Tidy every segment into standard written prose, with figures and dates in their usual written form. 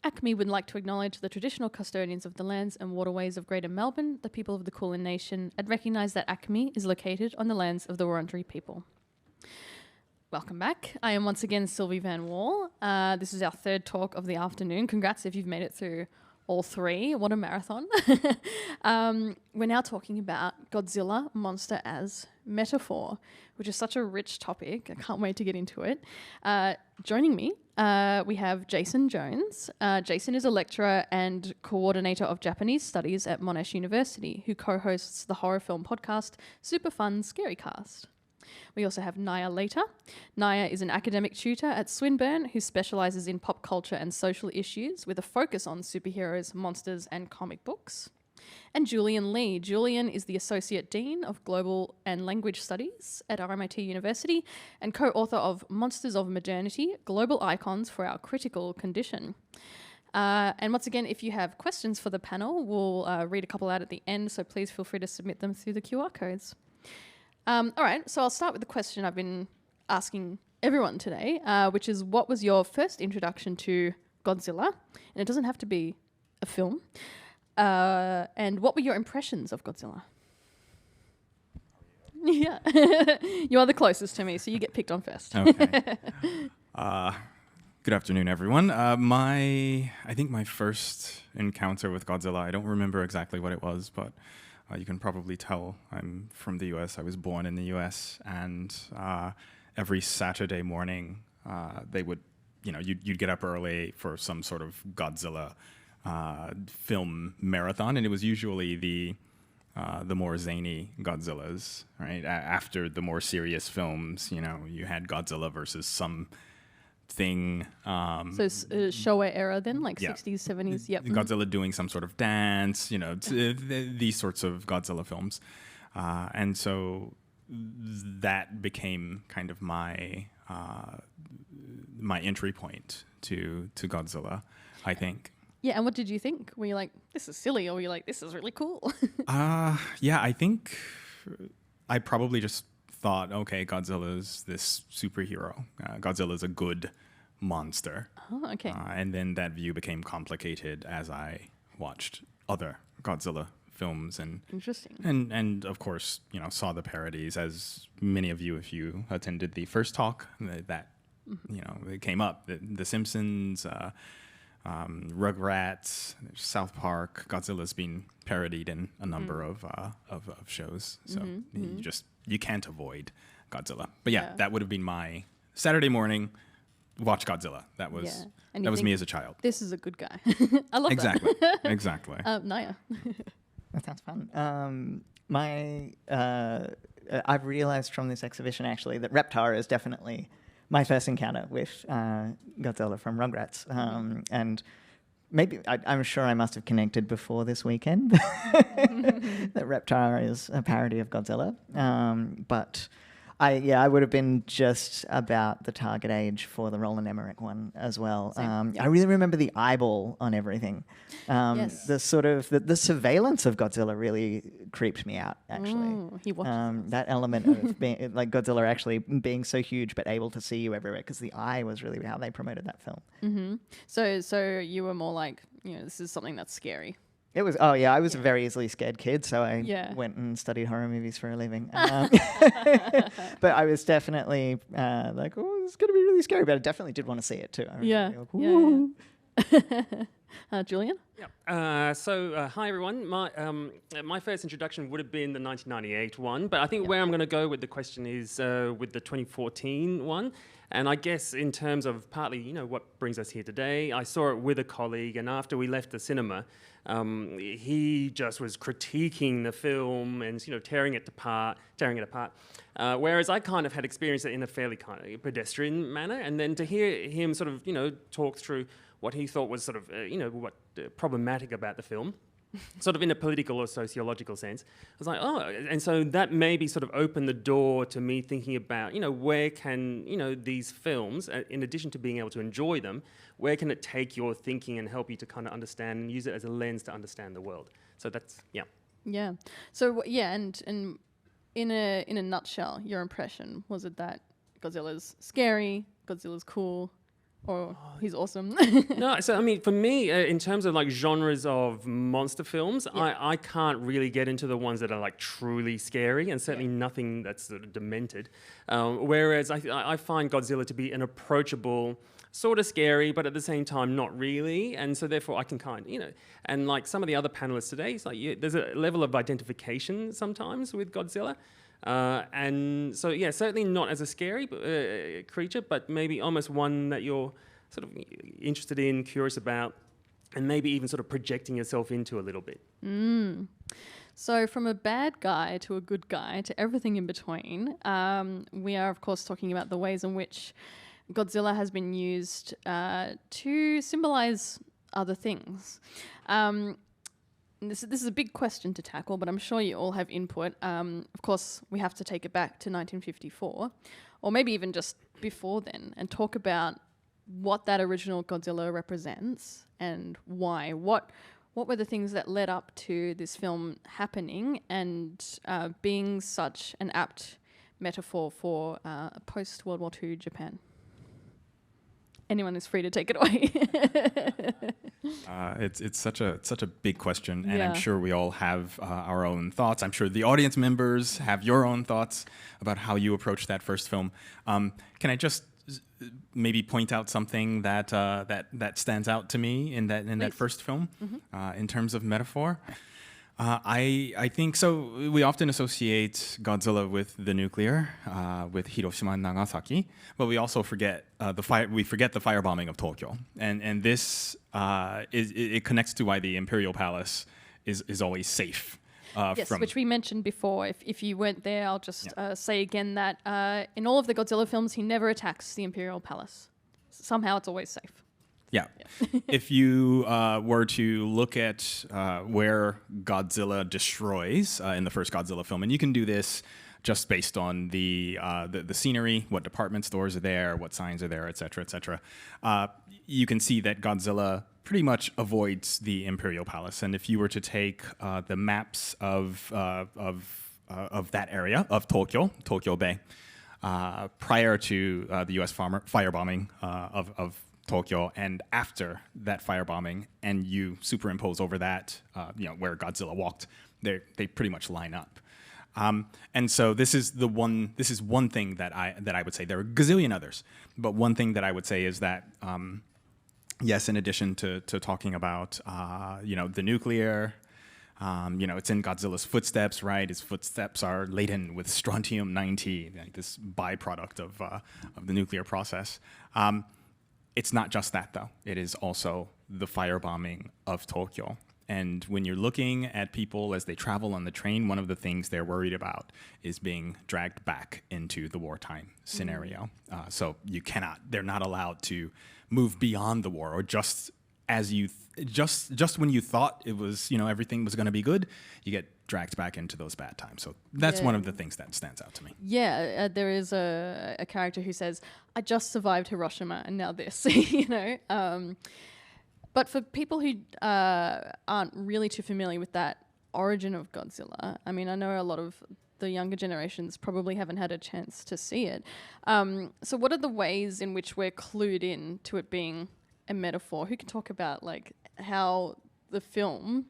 ACMI would like to acknowledge the traditional custodians of the lands and waterways of Greater Melbourne, the people of the Kulin Nation, and recognise that ACMI is located on the lands of the Wurundjeri people. Welcome back. I am once again Silvi Vann-Wall. This is our third talk of the afternoon. Congrats if you've made it through all three. What a marathon. We're now talking about Godzilla, monster as metaphor, which is such a rich topic. I can't wait to get into it. Joining me, we have Jason Jones. Jason is a lecturer and coordinator of Japanese studies at Monash University, who co-hosts the horror film podcast Super Fun Scary Cast. We also have Naja later. Naja is an academic tutor at Swinburne who specialises in pop culture and social issues with a focus on superheroes, monsters and comic books. And Julian Lee. Julian is the Associate Dean of Global and Language Studies at RMIT University and co-author of Monsters of Modernity, Global Icons for Our Critical Condition. And once again, if you have questions for the panel, we'll read a couple out at the end, so please feel free to submit them through the QR codes. All right, so I'll start with the question I've been asking everyone today, which is what was your first introduction to Godzilla? And it doesn't have to be a film. And what were your impressions of Godzilla? Yeah, you are the closest to me, so you get picked on first. Okay. Good afternoon, everyone. I think my first encounter with Godzilla, I don't remember exactly what it was, but you can probably tell I'm from the US. I was born in the US, and every Saturday morning, they would, you'd get up early for some sort of Godzilla film marathon, and it was usually the more zany Godzillas, right? After the more serious films, you had Godzilla versus some thing. So it's Showa era then, like 60s, 70s, yep. Godzilla doing some sort of dance, these sorts of Godzilla films. And so that became kind of my entry point to Godzilla, I think. Yeah, and what did you think? Were you like, this is silly, or were you like, this is really cool? Yeah, I think I probably just thought, okay, Godzilla's this superhero. Godzilla's a good monster. Oh, okay. And then that view became complicated as I watched other Godzilla films and interesting. And of course, saw the parodies, as many of you, if you attended the first talk, that it came up. The Simpsons, Rugrats, South Park. Godzilla's been parodied in a number of shows, so you can't avoid Godzilla. But yeah, that would have been my Saturday morning. Watch Godzilla. That was me as a child. This is a good guy. I love exactly. that. Exactly. Naya. That sounds fun. I've realized from this exhibition actually that Reptar is definitely my first encounter with Godzilla from Rugrats. And maybe, I'm sure I must have connected before this weekend that Reptar is a parody of Godzilla. But I would have been just about the target age for the Roland Emmerich one as well. I really remember the eyeball on everything. Yes. The sort of the surveillance of Godzilla really creeped me out. Actually, he watches that element of being like Godzilla actually being so huge but able to see you everywhere, because the eye was really how they promoted that film. Mm-hmm. So you were more like, this is something that's scary. It was, I was a very easily scared kid, so I went and studied horror movies for a living. But I was definitely like, oh, it's going to be really scary, but I definitely did want to see it too. Julian? Yeah. Hi everyone. My first introduction would have been the 1998 one, but I think where I'm going to go with the question is with the 2014 one. And I guess in terms of partly, what brings us here today, I saw it with a colleague, and after we left the cinema, he just was critiquing the film and tearing it apart. Whereas I kind of had experienced it in a fairly kind of pedestrian manner, and then to hear him sort of talk through what he thought was sort of problematic about the film, sort of in a political or sociological sense. I was like, oh, and so that maybe sort of opened the door to me thinking about, where can, these films, in addition to being able to enjoy them, where can it take your thinking and help you to kind of understand and use it as a lens to understand the world? So that's, Yeah. So, and in a nutshell, your impression, was it that Godzilla's scary, Godzilla's cool, or he's awesome? No, so I mean, for me, in terms of like genres of monster films, I can't really get into the ones that are like truly scary, and certainly nothing that's sort of demented. Whereas I find Godzilla to be an approachable, sort of scary, but at the same time not really, and so therefore I can and like some of the other panelists today, it's like there's a level of identification sometimes with Godzilla. And so, certainly not as a scary creature, but maybe almost one that you're sort of interested in, curious about, and maybe even sort of projecting yourself into a little bit. So from a bad guy to a good guy to everything in between, we are, of course, talking about the ways in which Godzilla has been used to symbolize other things. This is a big question to tackle, but I'm sure you all have input. Of course, we have to take it back to 1954, or maybe even just before then, and talk about what that original Godzilla represents and why. What were the things that led up to this film happening and being such an apt metaphor for post-World War II Japan? Anyone is free to take it away. It's such a big question, and I'm sure we all have our own thoughts. I'm sure the audience members have your own thoughts about how you approach that first film. Can I just maybe point out something that stands out to me in that first film, in terms of metaphor? I think so. We often associate Godzilla with the nuclear, with Hiroshima and Nagasaki, but we also forget the firebombing of Tokyo, and this it connects to why the Imperial Palace is always safe. Yes, which we mentioned before. If you weren't there, I'll just say again that in all of the Godzilla films, he never attacks the Imperial Palace. Somehow, it's always safe. Yeah. If you were to look at where Godzilla destroys in the first Godzilla film, and you can do this just based on the scenery, what department stores are there, what signs are there, et cetera, you can see that Godzilla pretty much avoids the Imperial Palace. And if you were to take the maps of that area of Tokyo Bay, prior to the U.S. firebombing of Tokyo, and after that firebombing, and you superimpose over that, where Godzilla walked, they pretty much line up. And so this is one thing that I would say. There are a gazillion others, but one thing that I would say is that, yes, in addition to talking about the nuclear, it's in Godzilla's footsteps, right? His footsteps are laden with strontium-90, like this byproduct of the nuclear process. It's not just that, though. It is also the firebombing of Tokyo. And when you're looking at people as they travel on the train, one of the things they're worried about is being dragged back into the wartime scenario. So they're not allowed to move beyond the war, or just as just when you thought it was, everything was going to be good, you get dragged back into those bad times. So that's one of the things that stands out to me. Yeah, there is a character who says, "I just survived Hiroshima, and now this," But for people who aren't really too familiar with that origin of Godzilla, I mean, I know a lot of the younger generations probably haven't had a chance to see it. So what are the ways in which we're clued in to it being a metaphor? Who can talk about like how the film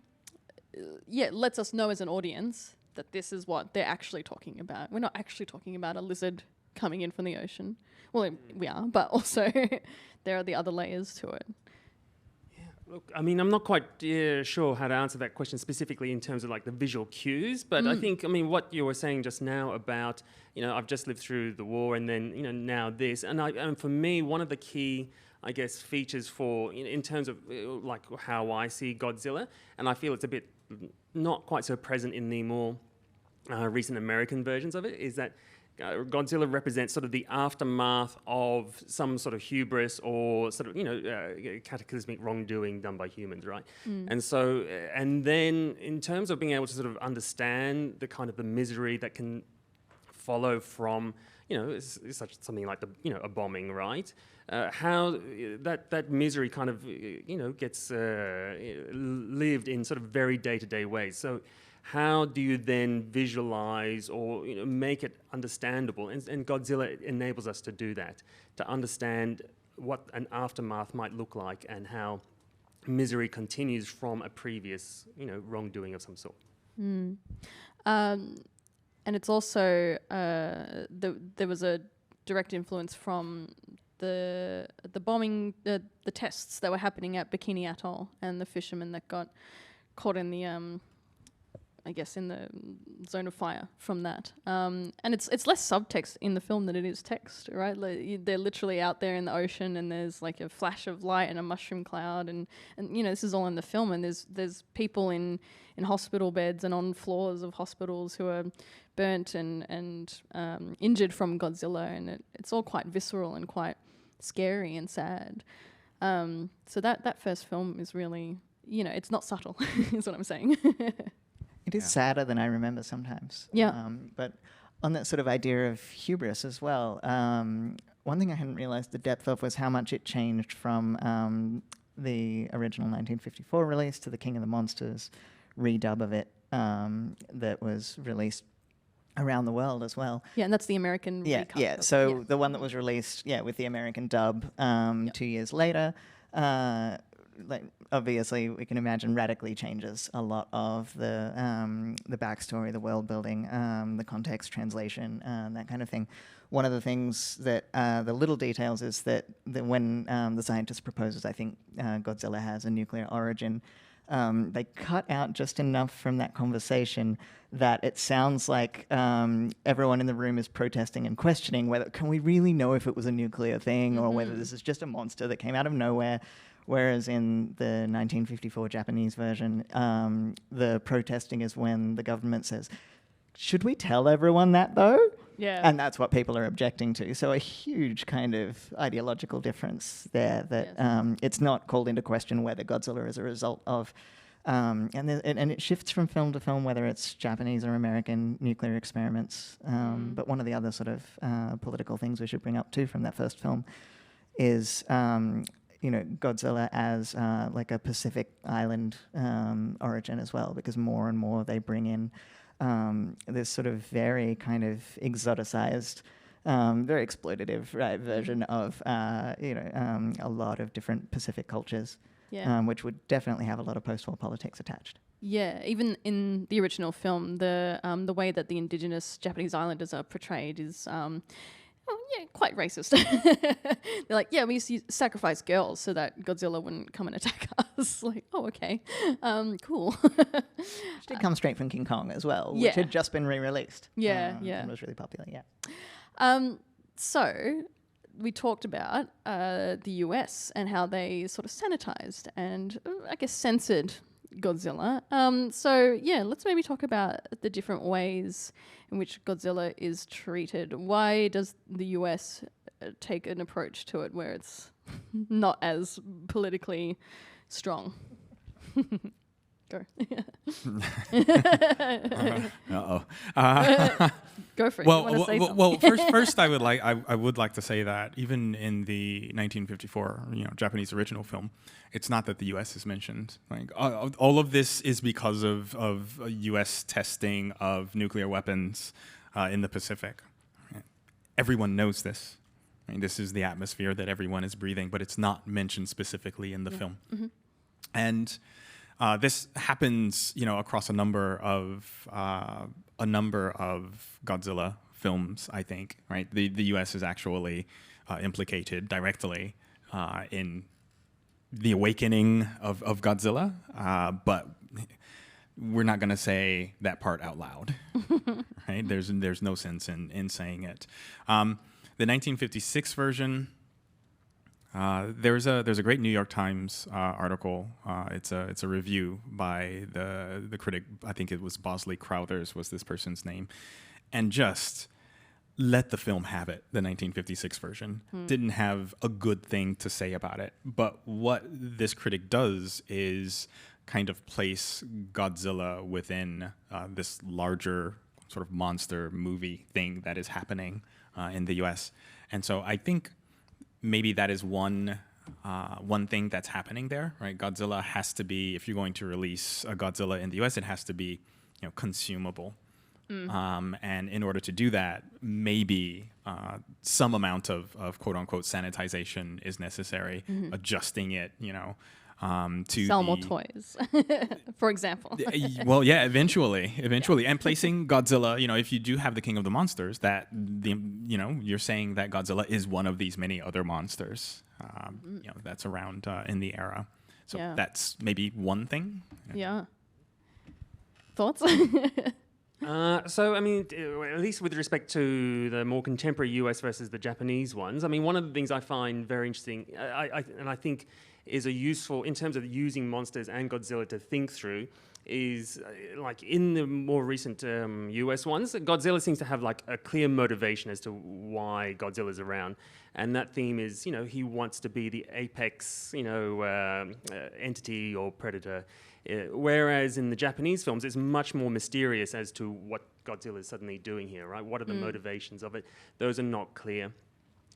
lets us know as an audience that this is what they're actually talking about? We're not actually talking about a lizard coming in from the ocean. Well, we are, but also there are the other layers to it. Look, I mean, I'm not quite sure how to answer that question specifically in terms of like the visual cues, but I think, what you were saying just now about, I've just lived through the war and then, now this, and for me, one of the key, I guess, features for, in terms of like how I see Godzilla, and I feel it's a bit not quite so present in the more recent American versions of it, is that Godzilla represents sort of the aftermath of some sort of hubris or sort of, cataclysmic wrongdoing done by humans, right? And so, and then in terms of being able to sort of understand the kind of the misery that can follow from, such something like a bombing, right? How that misery kind of, gets lived in sort of very day-to-day ways. So how do you then visualize or make it understandable? And Godzilla enables us to do that, to understand what an aftermath might look like and how misery continues from a previous, wrongdoing of some sort. And it's also there was a direct influence from the bombing, the tests that were happening at Bikini Atoll, and the fishermen that got caught in the I guess in the zone of fire from that. And it's less subtext in the film than it is text, right? They're literally out there in the ocean, and there's like a flash of light and a mushroom cloud, and this is all in the film, and there's people in hospital beds and on floors of hospitals who are burnt and injured from Godzilla, and it's all quite visceral and quite scary and sad. So that first film is really, it's not subtle, is what I'm saying. It is sadder than I remember sometimes. Yeah. But on that sort of idea of hubris as well, one thing I hadn't realized the depth of was how much it changed from the original 1954 release to the King of the Monsters redub of it that was released around the world as well. Yeah, and that's the American recut. Yeah. So the one that was released, with the American dub 2 years later, obviously we can imagine radically changes a lot of the backstory, the world building, the context, translation, that kind of thing. One of the things that the little details is that when the scientist proposes, I think Godzilla has a nuclear origin, they cut out just enough from that conversation that it sounds like everyone in the room is protesting and questioning whether can we really know if it was a nuclear thing or whether this is just a monster that came out of nowhere. Whereas in the 1954 Japanese version, the protesting is when the government says, should we tell everyone that though? Yeah. And that's what people are objecting to. So a huge kind of ideological difference there that it's not called into question whether Godzilla is a result of, and it shifts from film to film, whether it's Japanese or American nuclear experiments. But one of the other sort of political things we should bring up too from that first film is Godzilla as like a Pacific Island origin as well, because more and more they bring in this sort of very kind of exoticized, very exploitative version of a lot of different Pacific cultures, which would definitely have a lot of post-war politics attached. Yeah, even in the original film, the way that the indigenous Japanese islanders are portrayed is quite racist. They're like, we used to sacrifice girls so that Godzilla wouldn't come and attack us. Like, oh, okay, cool. Which did come straight from King Kong as well, which had just been re-released. And was really popular. So we talked about the US and how they sort of sanitized and I guess censored Godzilla. Let's maybe talk about the different ways in which Godzilla is treated. Why does the US take an approach to it where it's not as politically strong? Go. Go for it. Well, first I would like to say that even in the 1954, Japanese original film, it's not that the U.S. is mentioned. Like all of this is because of U.S. testing of nuclear weapons in the Pacific. Everyone knows this. I mean, this is the atmosphere that everyone is breathing, but it's not mentioned specifically in the film. Mm-hmm. And this happens, across a number of Godzilla films. I think, right? The U.S. is actually implicated directly in the awakening of Godzilla, but we're not going to say that part out loud, right? There's no sense in saying it. The 1956 version. There's a great New York Times article. It's a review by the critic. I think it was Bosley Crowthers was this person's name, and just let the film have it. The 1956 version didn't have a good thing to say about it. But what this critic does is kind of place Godzilla within this larger sort of monster movie thing that is happening in the U.S. And so I think maybe that is one thing that's happening there, right? Godzilla has to be, if you're going to release a Godzilla in the U.S., it has to be, consumable. And in order to do that, maybe some amount of quote unquote sanitization is necessary, adjusting it, to Sell more toys, for example. Well, yeah, eventually, and placing Godzilla, if you do have the King of the Monsters, you're saying that Godzilla is one of these many other monsters, that's around in the era. So that's maybe one thing. Yeah. Thoughts? So, I mean, at least with respect to the more contemporary US versus the Japanese ones, I mean, one of the things I find very interesting, and I think is a useful, in terms of using monsters and Godzilla to think through, is like in the more recent US ones, Godzilla seems to have like a clear motivation as to why Godzilla's around. And that theme is, he wants to be the apex, entity or predator. Whereas in the Japanese films, it's much more mysterious as to what Godzilla is suddenly doing here, right? What are the motivations of it? Those are not clear.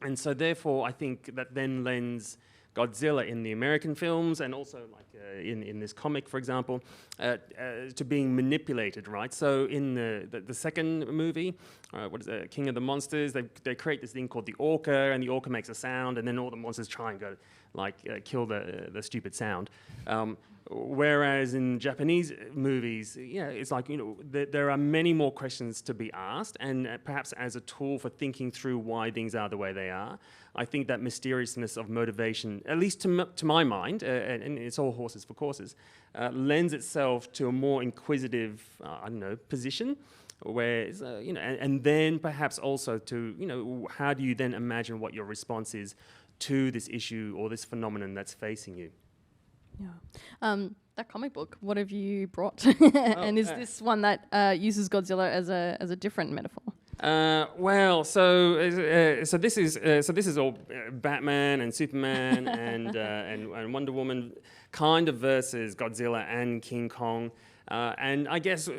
And so therefore, I think that then lends Godzilla in the American films and also like in this comic, for example, to being manipulated, right? So in the second movie, what is it, King of the Monsters, they create this thing called the orca, and the orca makes a sound, and then all the monsters try and go like kill the stupid sound. Whereas in Japanese movies, it's like, there are many more questions to be asked, and perhaps as a tool for thinking through why things are the way they are, I think that mysteriousness of motivation, at least to my mind, and it's all horses for courses, lends itself to a more inquisitive, position, where, and then perhaps also to, how do you then imagine what your response is to this issue or this phenomenon that's facing you? Yeah. That comic book, what have you brought? And is this one that uses Godzilla as a different metaphor? So this is all Batman and Superman and Wonder Woman kind of versus Godzilla and King Kong. And I guess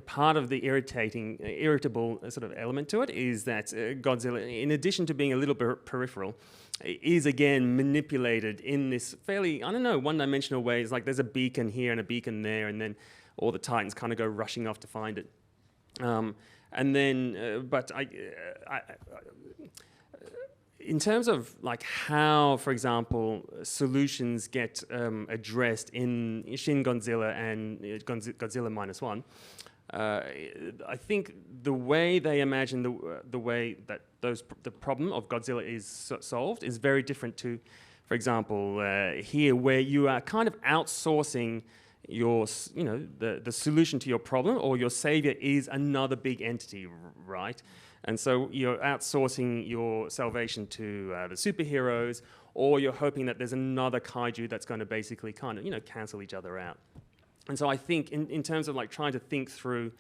part of the irritable sort of element to it is that Godzilla, in addition to being a little bit peripheral, is again manipulated in this fairly, one-dimensional way. It's like there's a beacon here and a beacon there, and then all the Titans kind of go rushing off to find it. And then, in terms of like how, for example, solutions get addressed in Shin Godzilla and Godzilla -1, I think the way they imagine the way that the problem of Godzilla is solved is very different to, for example, here where you are kind of outsourcing your, the solution to your problem, or your savior is another big entity, right? And so you're outsourcing your salvation to the superheroes, or you're hoping that there's another kaiju that's going to basically kind of, cancel each other out. And so I think in terms of like trying to think through,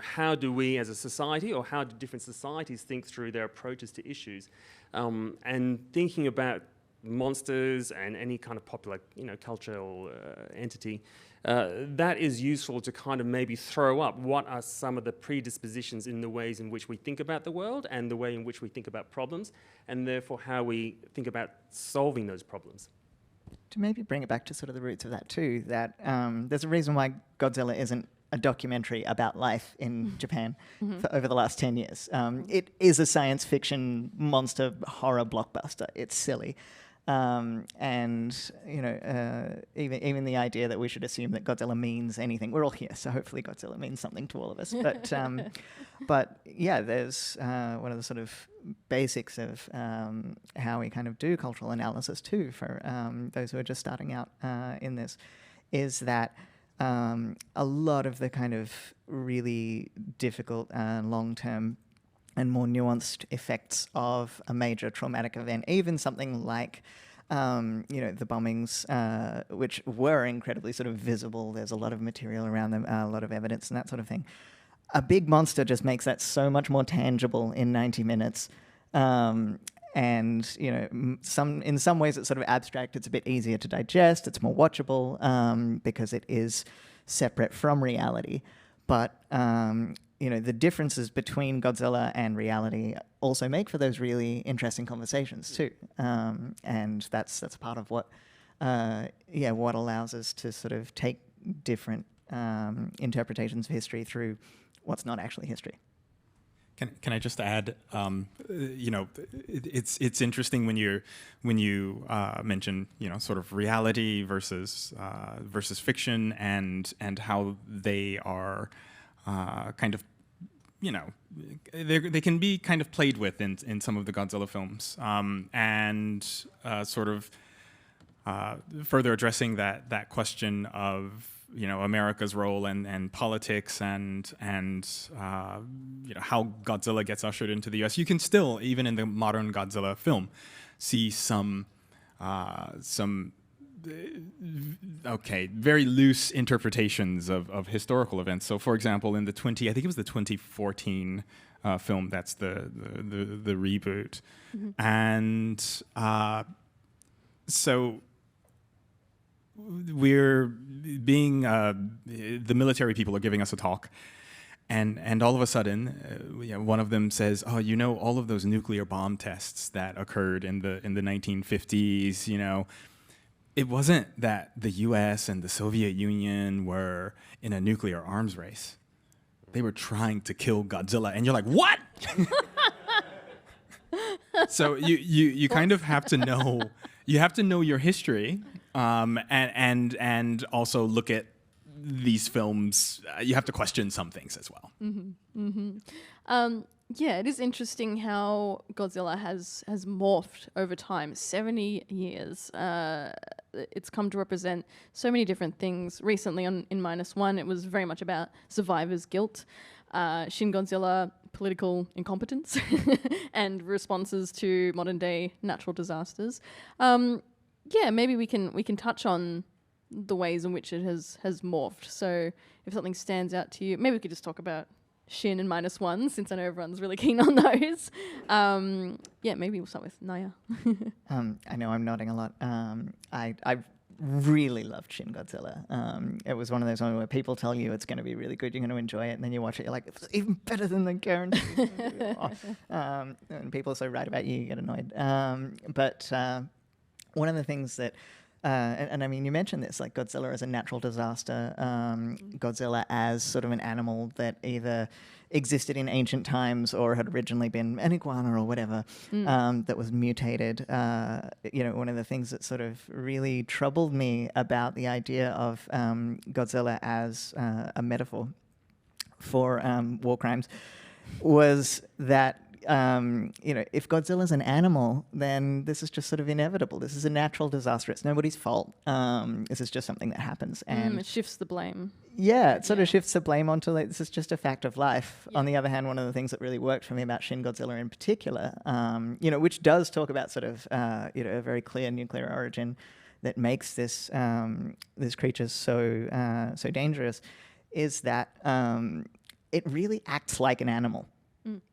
how do we as a society, or how do different societies think through their approaches to issues, and thinking about monsters and any kind of popular, cultural entity, that is useful to kind of maybe throw up what are some of the predispositions in the ways in which we think about the world and the way in which we think about problems, and therefore how we think about solving those problems. To maybe bring it back to sort of the roots of that too, that there's a reason why Godzilla isn't a documentary about life in Japan for over the last 10 years. It is a science fiction monster horror blockbuster. It's silly. And, even the idea that we should assume that Godzilla means anything. We're all here, so hopefully Godzilla means something to all of us. But yeah, there's one of the sort of basics of how we kind of do cultural analysis too for those who are just starting out in this, is that a lot of the kind of really difficult long-term and more nuanced effects of a major traumatic event, even something like, the bombings, which were incredibly sort of visible. There's a lot of material around them, a lot of evidence and that sort of thing. A big monster just makes that so much more tangible in 90 minutes. And, in some ways it's sort of abstract. It's a bit easier to digest. It's more watchable because it is separate from reality. But, the differences between Godzilla and reality also make for those really interesting conversations too. And that's part of what allows us to sort of take different interpretations of history through what's not actually history. Can I just add? It's interesting when you mention sort of reality versus fiction and how they are kind of they can be kind of played with in some of the Godzilla films, and sort of further addressing that question of America's role and politics and how Godzilla gets ushered into the U.S. You can still, even in the modern Godzilla film, see some very loose interpretations of historical events. So, for example, in I think it was the 2014 film, that's the reboot, and so we're being the military people are giving us a talk, and all of a sudden one of them says, all of those nuclear bomb tests that occurred in the 1950s, it wasn't that the US and the Soviet Union were in a nuclear arms race. They were trying to kill Godzilla, and you're like, what? So you kind of have to know. You have to know your history, and also look at these films. You have to question some things as well. Yeah, it is interesting how Godzilla has morphed over time. 70 years. It's come to represent so many different things. Recently in -1, it was very much about survivor's guilt. Shin Godzilla, political incompetence, and responses to modern day natural disasters. Maybe we can touch on the ways in which it has morphed. So if something stands out to you, maybe we could just talk about Shin and -1, since I know everyone's really keen on those. Maybe we'll start with Naja. I know I'm nodding a lot. I really loved Shin Godzilla. It was one of those ones where people tell you it's going to be really good, you're going to enjoy it, and then you watch it, you're like, it's even better than the guarantee. And people are so right about you get annoyed. But one of the things that, and I mean, you mentioned this, like Godzilla as a natural disaster, Godzilla as sort of an animal that either existed in ancient times or had originally been an iguana or whatever, that was mutated. One of the things that sort of really troubled me about the idea of Godzilla as a metaphor for war crimes was that if Godzilla's an animal, then this is just sort of inevitable. This is a natural disaster. It's nobody's fault. This is just something that happens. And it shifts the blame. Yeah, it sort of shifts the blame onto, like, this is just a fact of life. Yeah. On the other hand, one of the things that really worked for me about Shin Godzilla in particular, which does talk about sort of, a very clear nuclear origin that makes this creature so dangerous, is that it really acts like an animal.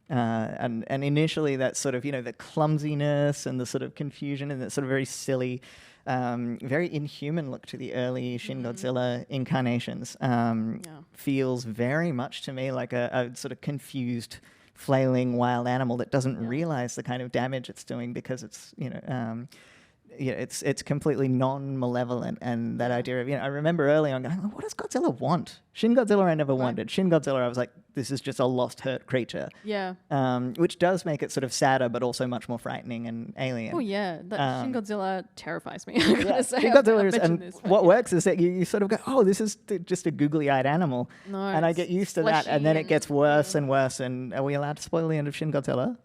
And initially that sort of, the clumsiness and the sort of confusion and that sort of very silly, very inhuman look to the early Shin Godzilla incarnations feels very much to me like a sort of confused, flailing wild animal that doesn't realize the kind of damage it's doing because it's, it's completely non-malevolent, and that idea of, I remember early on going, what does Godzilla want? Shin Godzilla I never wanted. Shin Godzilla I was like, this is just a lost, hurt creature. Yeah. Which does make it sort of sadder, but also much more frightening and alien. Oh yeah, that Shin Godzilla terrifies me. I gotta say. Shin Godzilla is, and what works is that you sort of go, oh, this is just a googly-eyed animal, and I get used to that, and then it gets worse and worse. And are we allowed to spoil the end of Shin Godzilla?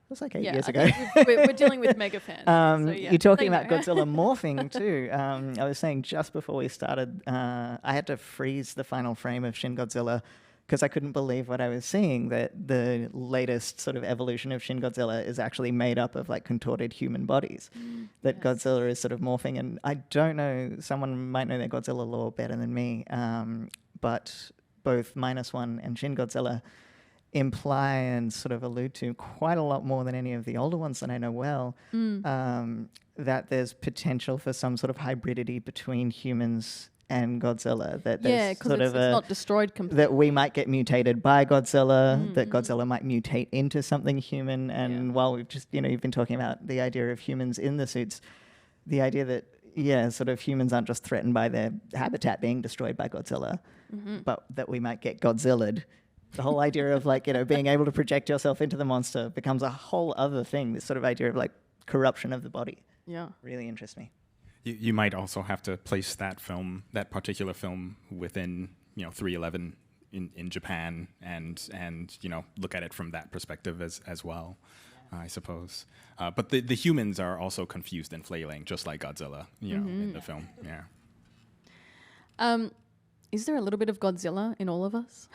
That's like 8 years ago. We're dealing with mega fans. You're talking about Godzilla morphing too. I was saying just before we started, I had to freeze the final frame of Shin Godzilla because I couldn't believe what I was seeing, that the latest sort of evolution of Shin Godzilla is actually made up of like contorted human bodies, that Godzilla is sort of morphing. And I don't know, someone might know their Godzilla lore better than me, but both -1 and Shin Godzilla imply and sort of allude to quite a lot more than any of the older ones that I know well, that there's potential for some sort of hybridity between humans and Godzilla. That there's sort of it's not destroyed completely. That we might get mutated by Godzilla, that Godzilla might mutate into something human. And while we've just, you've been talking about the idea of humans in the suits, the idea that, sort of humans aren't just threatened by their habitat being destroyed by Godzilla, but that we might get Godzilla'd The whole idea of like, being able to project yourself into the monster becomes a whole other thing. This sort of idea of like corruption of the body. Yeah. Really interests me. You might also have to place that particular film within 311 in Japan and look at it from that perspective as well, I suppose. But the humans are also confused and flailing, just like Godzilla, in the film. Yeah. Is there a little bit of Godzilla in all of us?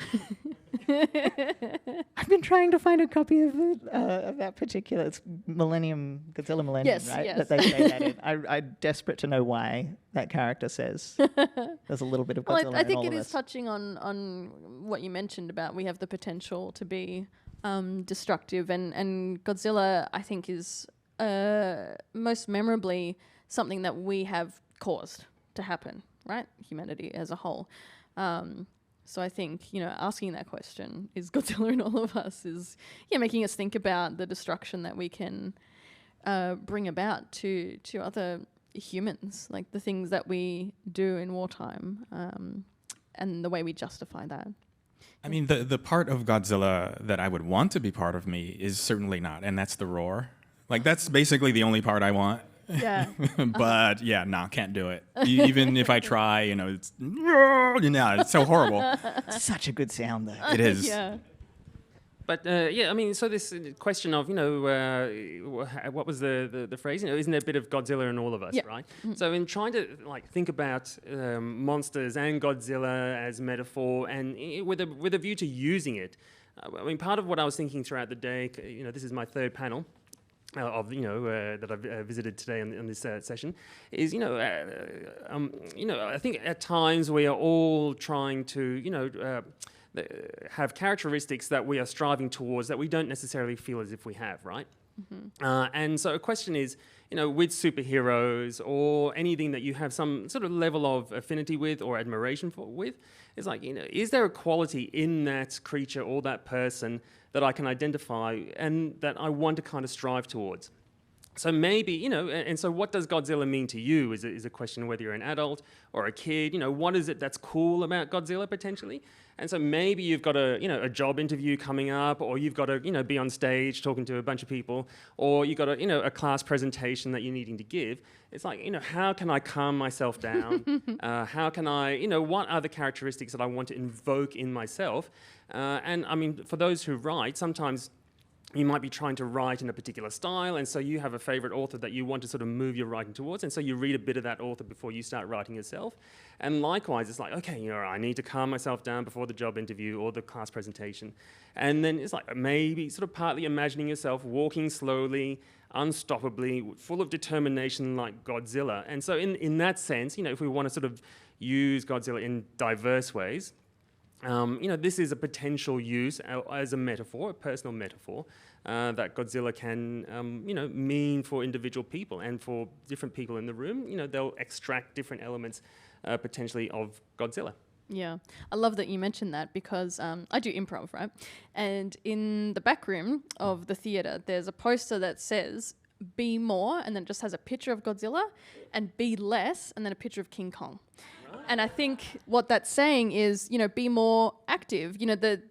I've been trying to find a copy of it, of that particular. It's Godzilla Millennium, Yes, right? yes. That they say that in. I'm desperate to know why that character says there's a little bit of Godzilla Well, I in think all it of is us. touching on what you mentioned about we have the potential to be destructive, and Godzilla, I think, is most memorably something that we have caused to happen, right? Humanity as a whole. So I think, asking that question, is Godzilla in all of us, is making us think about the destruction that we can bring about to other humans, like the things that we do in wartime, and the way we justify that. I mean, the part of Godzilla that I would want to be part of me is certainly not, and that's the roar. Like, that's basically the only part I want. Yeah. But can't do it. Even if I try, it's it's so horrible. It's such a good sound, though. It is. Yeah. But I mean, so this question of what was the phrase? Isn't there a bit of Godzilla in all of us, Yeah. right? So in trying to think about monsters and Godzilla as metaphor, and with a view to using it, I mean, part of what I was thinking throughout the day, this is my third panel. That I've visited today on this session, is I think at times we are all trying to have characteristics that we are striving towards that we don't necessarily feel as if we have, right? And so a question is, with superheroes or anything that you have some sort of level of affinity with or admiration with, it's like, is there a quality in that creature or that person that I can identify and that I want to kind of strive towards? So maybe, and so what does Godzilla mean to you is a question whether you're an adult or a kid. What is it that's cool about Godzilla potentially? And so maybe you've got a job interview coming up, or you've got to, be on stage talking to a bunch of people, or you've got a class presentation that you're needing to give. It's like, how can I calm myself down? How can I, what are the characteristics that I want to invoke in myself? And I mean, for those who write, sometimes you might be trying to write in a particular style, and so you have a favorite author that you want to sort of move your writing towards, and so you read a bit of that author before you start writing yourself. And likewise, it's like, okay, I need to calm myself down before the job interview or the class presentation. And then it's like maybe sort of partly imagining yourself walking slowly, unstoppably, full of determination like Godzilla. And so in that sense, if we want to sort of use Godzilla in diverse ways, this is a potential use as a metaphor, a personal metaphor, that Godzilla can, mean for individual people and for different people in the room. They'll extract different elements potentially of Godzilla. Yeah, I love that you mentioned that because I do improv, right? And in the back room of the theatre, there's a poster that says, "Be more," and then it just has a picture of Godzilla, and "Be less," and then a picture of King Kong. And I think what that's saying is, be more active. The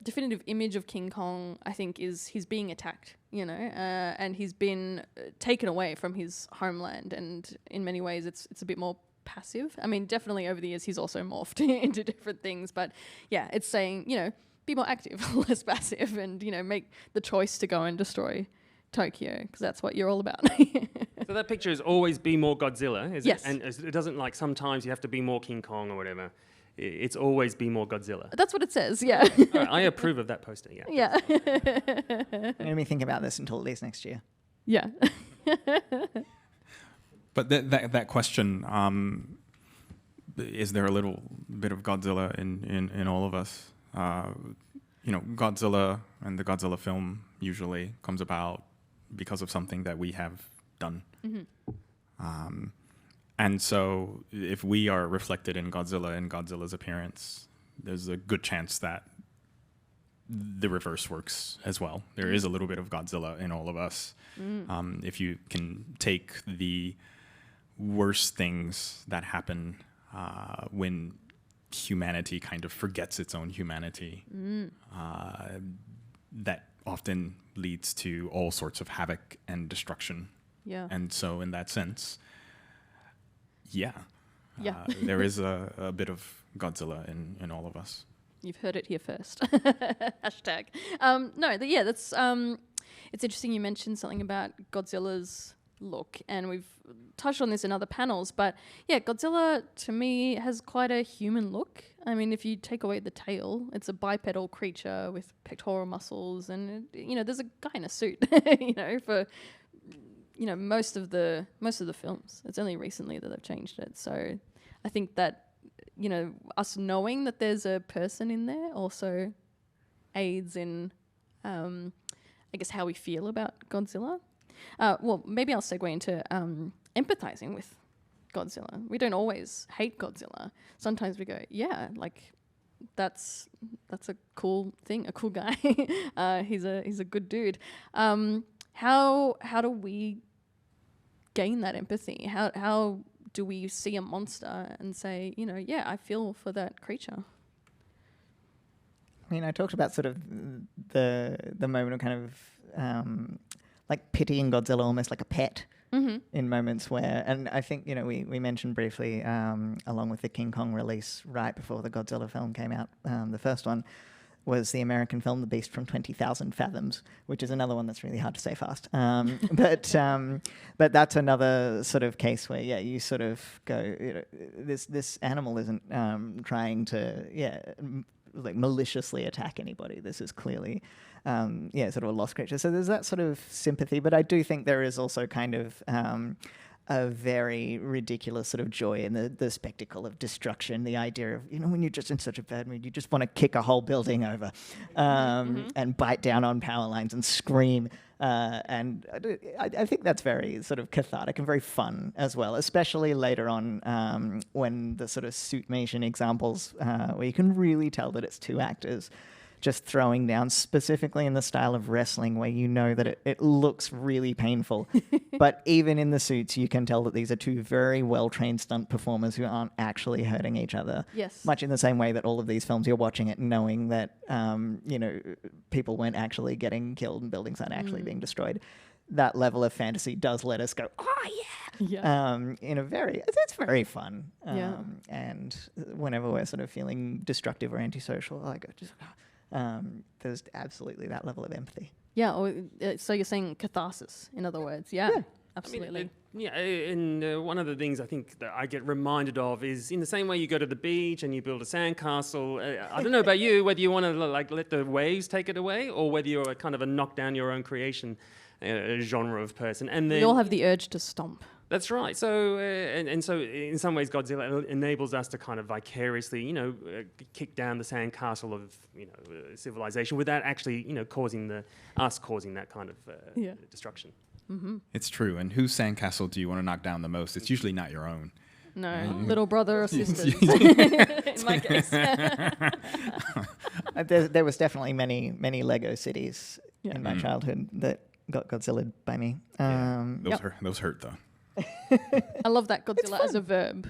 definitive image of King Kong, I think, is he's being attacked, and he's been taken away from his homeland. And in many ways, it's a bit more passive. I mean, definitely over the years, he's also morphed into different things. But yeah, it's saying, be more active, less passive, and, make the choice to go and destroy Tokyo, because that's what you're all about. So that picture is always be more Godzilla, is Yes. it? And it doesn't like sometimes you have to be more King Kong or whatever. It's always be more Godzilla. That's what it says, yeah. All right, I approve of that poster, yeah. Yeah. Made me think about this until at least next year. Yeah. But that question, is there a little bit of Godzilla in all of us? Godzilla and the Godzilla film usually comes about because of something that we have done. Mm-hmm. And so if we are reflected in Godzilla and Godzilla's appearance, there's a good chance that the reverse works as well. There is a little bit of Godzilla in all of us. If you can take the worst things that happen when humanity kind of forgets its own humanity. That often leads to all sorts of havoc and destruction. Yeah. And so in that sense, Yeah. there is a bit of Godzilla in all of us. You've heard it here first. Hashtag. That's it's interesting you mentioned something about Godzilla's look, and we've touched on this in other panels, but yeah, Godzilla to me has quite a human look. I mean, if you take away the tail, it's a bipedal creature with pectoral muscles, and there's a guy in a suit, for most of the films. It's only recently that they've changed it. So I think that us knowing that there's a person in there also aids in I guess how we feel about Godzilla. Well, maybe I'll segue into empathizing with Godzilla. We don't always hate Godzilla. Sometimes we go, yeah, like that's a cool thing, a cool guy. He's a good dude. How do we gain that empathy? How do we see a monster and say, yeah, I feel for that creature? I mean, I talked about sort of the moment of kind of like pitying Godzilla almost like a pet in moments where, and I think, we mentioned briefly, along with the King Kong release right before the Godzilla film came out, the first one was the American film The Beast from 20,000 Fathoms, which is another one that's really hard to say fast. But that's another sort of case where, you sort of go, this animal isn't trying to, like maliciously attack anybody. This is clearly, sort of a lost creature. So there's that sort of sympathy, but I do think there is also kind of a very ridiculous sort of joy in the spectacle of destruction. The idea of, when you're just in such a bad mood, you just want to kick a whole building over and bite down on power lines and scream. And I think that's very sort of cathartic and very fun as well, especially later on when the sort of suitmation examples where you can really tell that it's two actors just throwing down, specifically in the style of wrestling where that it looks really painful. But even in the suits, you can tell that these are two very well-trained stunt performers who aren't actually hurting each other. Yes. Much in the same way that all of these films, you're watching it knowing that, people weren't actually getting killed and buildings aren't actually being destroyed. That level of fantasy does let us go, oh, yeah. It's very fun. And whenever we're sort of feeling destructive or antisocial, I go, there's absolutely that level of empathy. Yeah, so you're saying catharsis, in other words. Yeah. Absolutely. And one of the things I think that I get reminded of is in the same way you go to the beach and you build a sandcastle. I don't know about you, whether you want to let the waves take it away or whether you're a kind of a knock down your own creation genre of person. And then we all have the urge to stomp. That's right. So, and so in some ways, Godzilla enables us to kind of vicariously, kick down the sandcastle of, civilization without actually, causing that kind of destruction. Mm-hmm. It's true. And whose sandcastle do you want to knock down the most? It's usually not your own. No, little brother or sisters. In my case. There was definitely many Lego cities in my childhood that got Godzilla by me. Those hurt though. I love that Godzilla as a verb.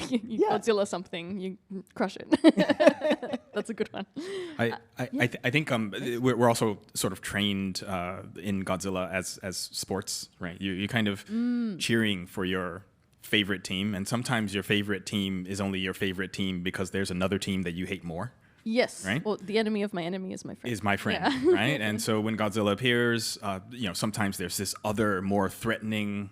You Godzilla something, you crush it. That's a good one. I think we're also sort of trained in Godzilla as sports, right? You kind of cheering for your favorite team, and sometimes your favorite team is only your favorite team because there's another team that you hate more. Yes. Right? Well, the enemy of my enemy is my friend. Is my friend, right? And so when Godzilla appears, sometimes there's this other more threatening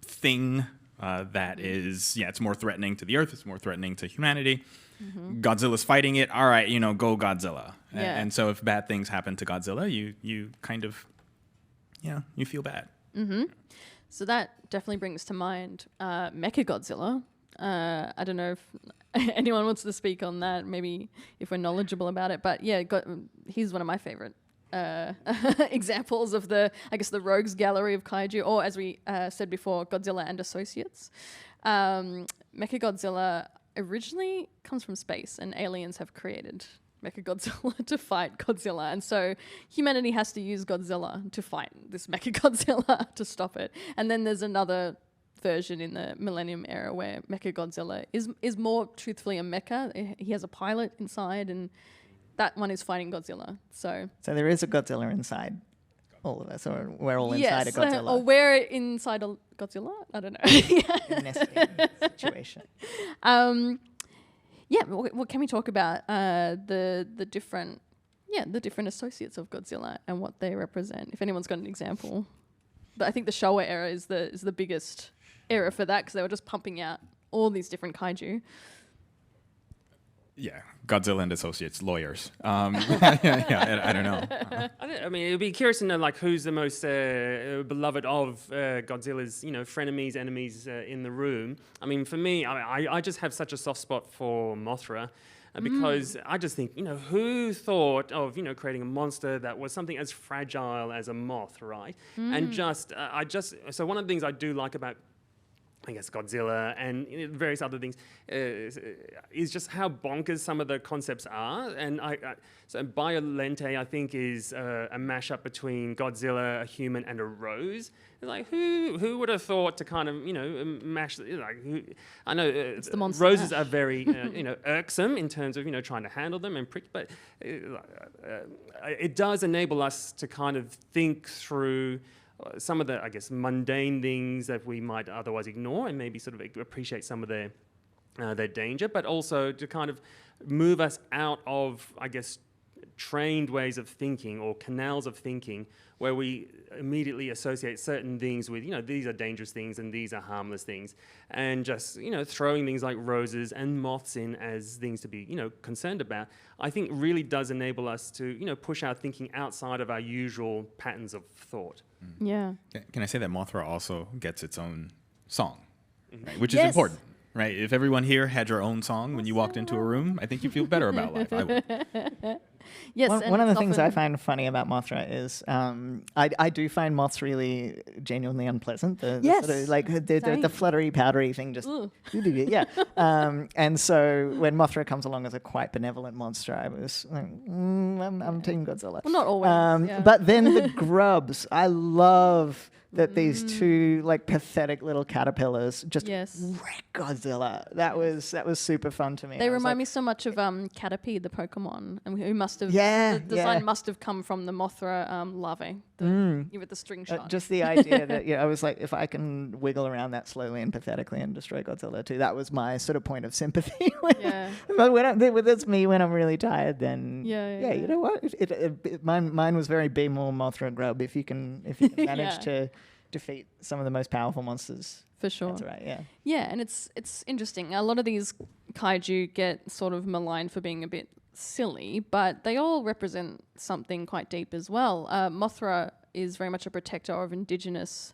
thing that is, it's more threatening to the Earth, it's more threatening to humanity. Mm-hmm. Godzilla's fighting it. All right, go Godzilla. Yeah. And so if bad things happen to Godzilla, you kind of, you feel bad. Mm-hmm. So that definitely brings to mind Mechagodzilla. I don't know if anyone wants to speak on that, maybe if we're knowledgeable about it. But yeah, he's one of my favorite examples of the rogues gallery of kaiju, or as we said before, Godzilla and Associates. Mechagodzilla originally comes from space, and aliens have created Mechagodzilla to fight Godzilla, and so humanity has to use Godzilla to fight this Mechagodzilla to stop it. And then there's another version in the Millennium era where Mechagodzilla is more truthfully a mecha. He has a pilot inside, and that one is fighting Godzilla. So there is a Godzilla inside all of us, or we're all inside a Godzilla. Or we're inside a Godzilla. I don't know. In this situation. Well, can we talk about the different associates of Godzilla and what they represent? If anyone's got an example, but I think the Showa era is the biggest era for that because they were just pumping out all these different kaiju. Yeah, Godzilla and associates, lawyers. I don't know. I mean, it'd be curious to know like who's the most beloved of Godzilla's, frenemies, enemies in the room. I mean, for me, I just have such a soft spot for Mothra. Because I just think, who thought of, creating a monster that was something as fragile as a moth, right? And so one of the things I do like about, I guess, Godzilla and various other things is just how bonkers some of the concepts are. And so Biolente, I think, is a mashup between Godzilla, a human, and a rose. It's like, who would have thought to kind of, mash, I know it's the monster roses mash. are very, irksome in terms of, trying to handle them and prick, but it does enable us to kind of think through some of the, I guess, mundane things that we might otherwise ignore and maybe sort of appreciate some of their danger, but also to kind of move us out of, I guess, trained ways of thinking or canals of thinking where we immediately associate certain things with, these are dangerous things and these are harmless things, and just, throwing things like roses and moths in as things to be, concerned about, I think really does enable us to, push our thinking outside of our usual patterns of thought. Yeah. Can I say that Mothra also gets its own song, right? Which is important, right? If everyone here had your own song when you walked into a room, I think you feel better about life. I would. Yes. One of the things I find funny about Mothra is I do find moths really genuinely unpleasant. The sort of, like the fluttery, powdery thing just yeah. And so when Mothra comes along as a quite benevolent monster, I was like, I'm Team Godzilla. Well, not always. But then the grubs, I love that these two like pathetic little caterpillars just wreck Godzilla. That was super fun to me. They remind me so much of Caterpie, the Pokemon, and who must have the design must have come from the Mothra larvae with the string shot. Just the idea that I was like, if I can wiggle around that slowly and pathetically and destroy Godzilla too, that was my sort of point of sympathy. But when it's me when I'm really tired, then you know what? Mine was very be more Mothra grub. If you can manage to defeat some of the most powerful monsters. For sure. That's right, yeah. Yeah, and it's interesting. A lot of these kaiju get sort of maligned for being a bit silly, but they all represent something quite deep as well. Mothra is very much a protector of indigenous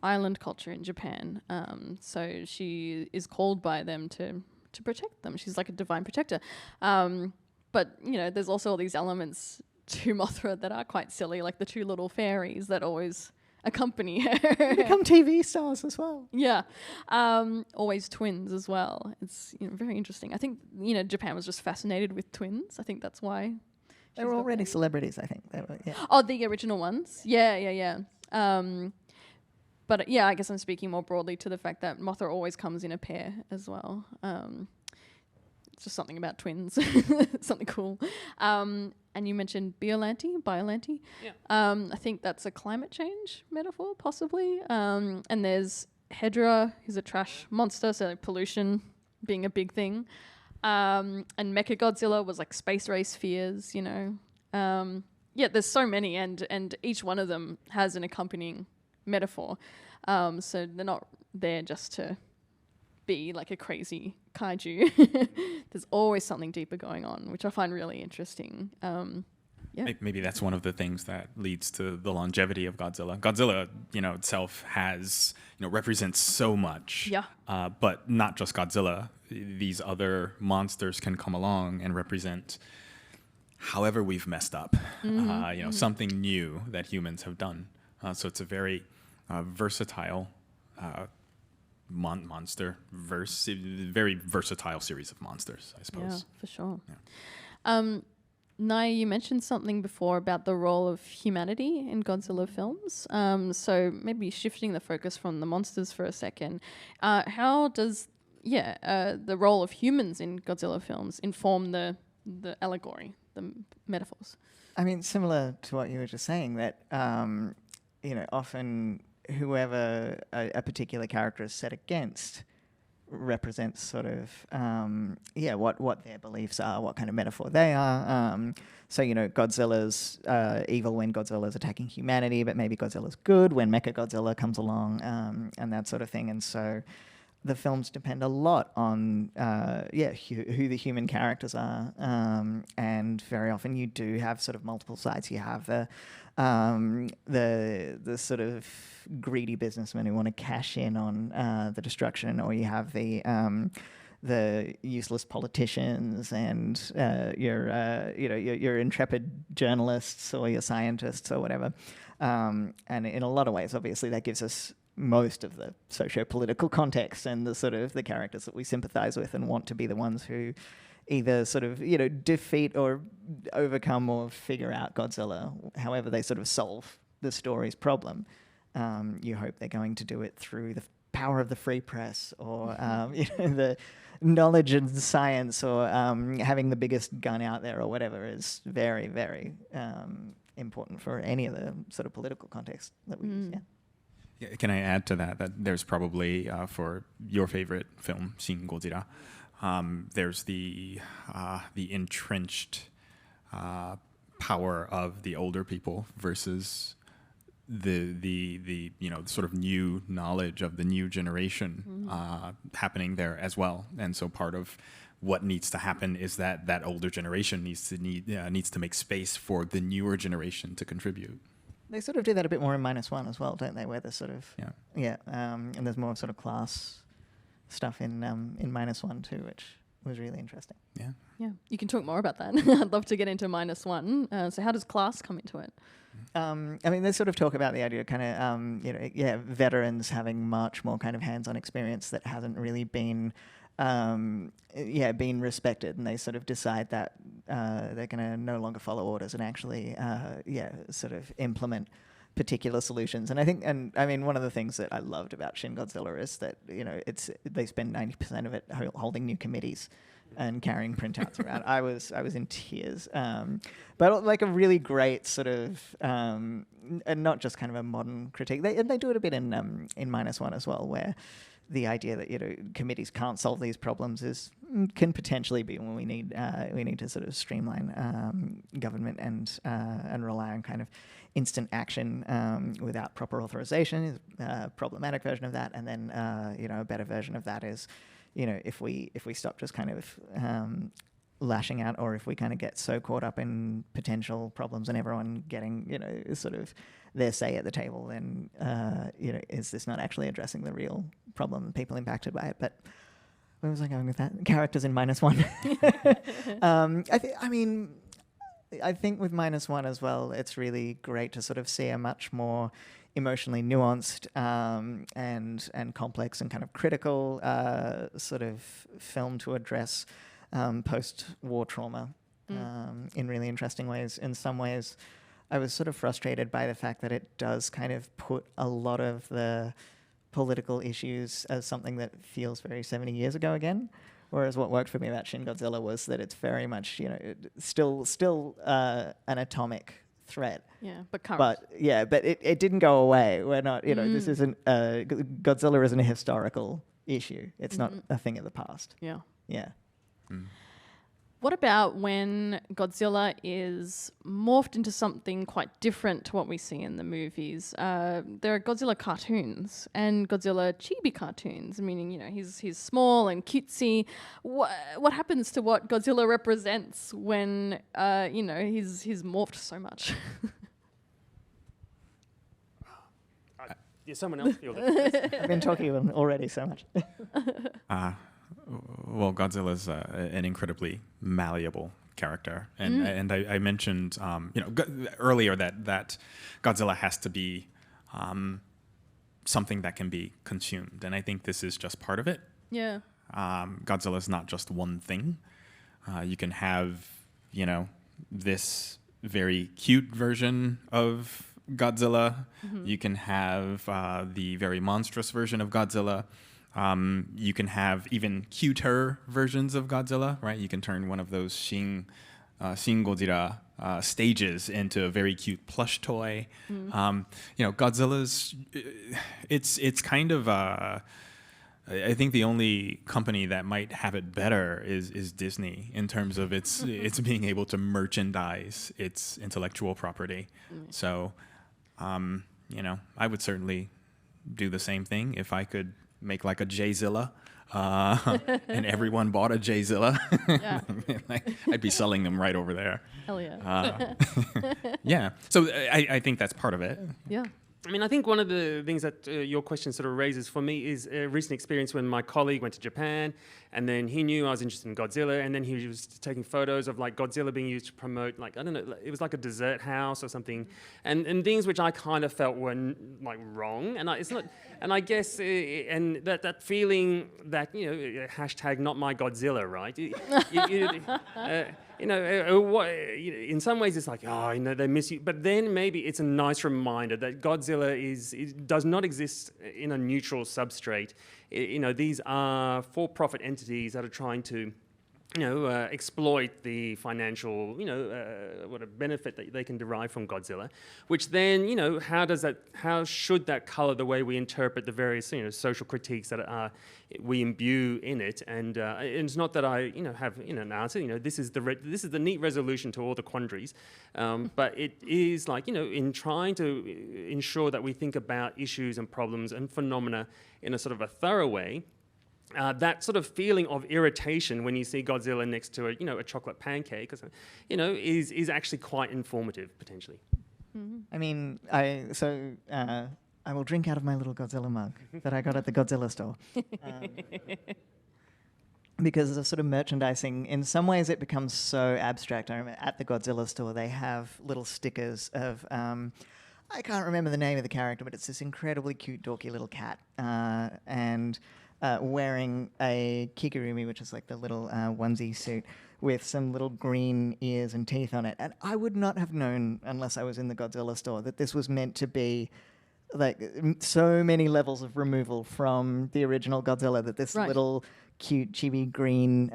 island culture in Japan. So she is called by them to protect them. She's like a divine protector. But, there's also all these elements to Mothra that are quite silly, like the two little fairies that always accompany her. Become TV stars as well. Yeah. Always twins as well. It's very interesting. I think, Japan was just fascinated with twins. I think that's why. They were already celebrities, I think. Oh, the original ones? Yeah. But I guess I'm speaking more broadly to the fact that Mothra always comes in a pair as well. It's just something about twins. Something cool. And you mentioned Biolante. Yeah. I think that's a climate change metaphor, possibly. And there's Hedra, who's a trash monster, so pollution being a big thing. And Mechagodzilla was like space race fears, there's so many, and each one of them has an accompanying metaphor. So they're not there just to be like a crazy kaiju. There's always something deeper going on, which I find really interesting. Maybe that's one of the things that leads to the longevity of Godzilla. Godzilla, itself has, represents so much. Yeah. But not just Godzilla. These other monsters can come along and represent however we've messed up. Something new that humans have done. So it's a very versatile very versatile series of monsters, I suppose. Yeah, for sure. Naya, you mentioned something before about the role of humanity in Godzilla films. So maybe shifting the focus from the monsters for a second, how does the role of humans in Godzilla films inform the allegory, the metaphors? I mean, similar to what you were just saying, that often whoever a particular character is set against represents sort of what their beliefs are, what kind of metaphor they are. So Godzilla's evil when Godzilla's attacking humanity, but maybe Godzilla's good when Mechagodzilla comes along, and that sort of thing. And so the films depend a lot on who the human characters are, and very often you do have sort of multiple sides. You have the sort of greedy businessmen who want to cash in on the destruction, or you have the useless politicians and your intrepid journalists or your scientists or whatever. And in a lot of ways, obviously, that gives us most of the socio-political context and the sort of the characters that we sympathize with and want to be the ones who either sort of, defeat or overcome or figure out Godzilla, however they sort of solve the story's problem. You hope they're going to do it through the power of the free press or, the knowledge and science or having the biggest gun out there or whatever is very, very important for any of the sort of political context that we use, Can I add to that there's probably, for your favorite film, Shin Godzilla, there's the entrenched power of the older people versus the sort of new knowledge of the new generation happening there as well. And so part of what needs to happen is that older generation needs to make space for the newer generation to contribute. They sort of do that a bit more in -1 as well, don't they? Where there's sort of and there's more sort of class stuff in -1 too, which was really interesting. Yeah, you can talk more about that. I'd love to get into -1. So how does class come into it? I mean, they sort of talk about the idea of kind of veterans having much more kind of hands-on experience that hasn't really been being respected, and they sort of decide that they're going to no longer follow orders and actually, sort of implement particular solutions. And I think, one of the things that I loved about Shin Godzilla is that they spend 90% of it holding new committees and carrying printouts around. I was in tears, but like a really great sort of, and not just kind of a modern critique. They do it a bit in -1 as well, where the idea that committees can't solve these problems can potentially be when we need to sort of streamline government and rely on kind of instant action without proper authorization is a problematic version of that. And then a better version of that is if we stop just kind of lashing out, or if we kind of get so caught up in potential problems and everyone getting sort of their say at the table, then is this not actually addressing the real problem and people impacted by it? But where was I going with that? Characters in -1. I think with -1 as well, it's really great to sort of see a much more emotionally nuanced and complex and kind of critical sort of film to address post-war trauma in really interesting ways. In some ways, I was sort of frustrated by the fact that it does kind of put a lot of the political issues as something that feels very 70 years ago again. Whereas what worked for me about Shin Godzilla was that it's very much, still an atomic threat. Yeah, but current. But it didn't go away. We're not, this isn't, Godzilla isn't a historical issue. It's not a thing of the past. Yeah. Yeah. Mm. What about when Godzilla is morphed into something quite different to what we see in the movies? There are Godzilla cartoons and Godzilla chibi cartoons, meaning he's small and cutesy. What happens to what Godzilla represents when he's morphed so much? Someone else feel it. I've been talking to him already so much. Well, Godzilla's an incredibly malleable character, and I mentioned earlier that Godzilla has to be something that can be consumed, and I think this is just part of it. Yeah. Godzilla's not just one thing. You can have this very cute version of Godzilla. You can have the very monstrous version of Godzilla. You can have even cuter versions of Godzilla, right? You can turn one of those Shin Godzilla stages into a very cute plush toy. Godzilla's, it's kind of, I think the only company that might have it better is Disney in terms of its being able to merchandise its intellectual property. So, I would certainly do the same thing if I could make like a Jzilla. And everyone bought a Jzilla. Yeah. I'd be selling them right over there. Hell yeah. Yeah. So I think that's part of it. Yeah. I mean, I think one of the things that your question sort of raises for me is a recent experience when my colleague went to Japan, and then he knew I was interested in Godzilla, and then he was taking photos of like Godzilla being used to promote, like, I don't know, it was like a dessert house or something, and things which I kind of felt were like wrong, and it's not, and I guess, and that feeling that, hashtag not my Godzilla, right? In some ways it's like, they miss you. But then maybe it's a nice reminder that Godzilla does not exist in a neutral substrate. These are for-profit entities that are trying to, exploit the financial, what a benefit that they can derive from Godzilla, which then, how should that color the way we interpret the various, social critiques that we imbue in it? And it's not that I, have, an answer. This is the neat resolution to all the quandaries, but it is like, in trying to ensure that we think about issues and problems and phenomena in a sort of a thorough way. That sort of feeling of irritation when you see Godzilla next to a chocolate pancake, is actually quite informative potentially. Mm-hmm. I mean, I will drink out of my little Godzilla mug that I got at the Godzilla store. Because the sort of merchandising, in some ways it becomes so abstract. I remember at the Godzilla store they have little stickers of, I can't remember the name of the character, but it's this incredibly cute, dorky little cat. And wearing a kigurumi, which is like the little onesie suit, with some little green ears and teeth on it. And I would not have known, unless I was in the Godzilla store, that this was meant to be like so many levels of removal from the original Godzilla, that this little cute chibi green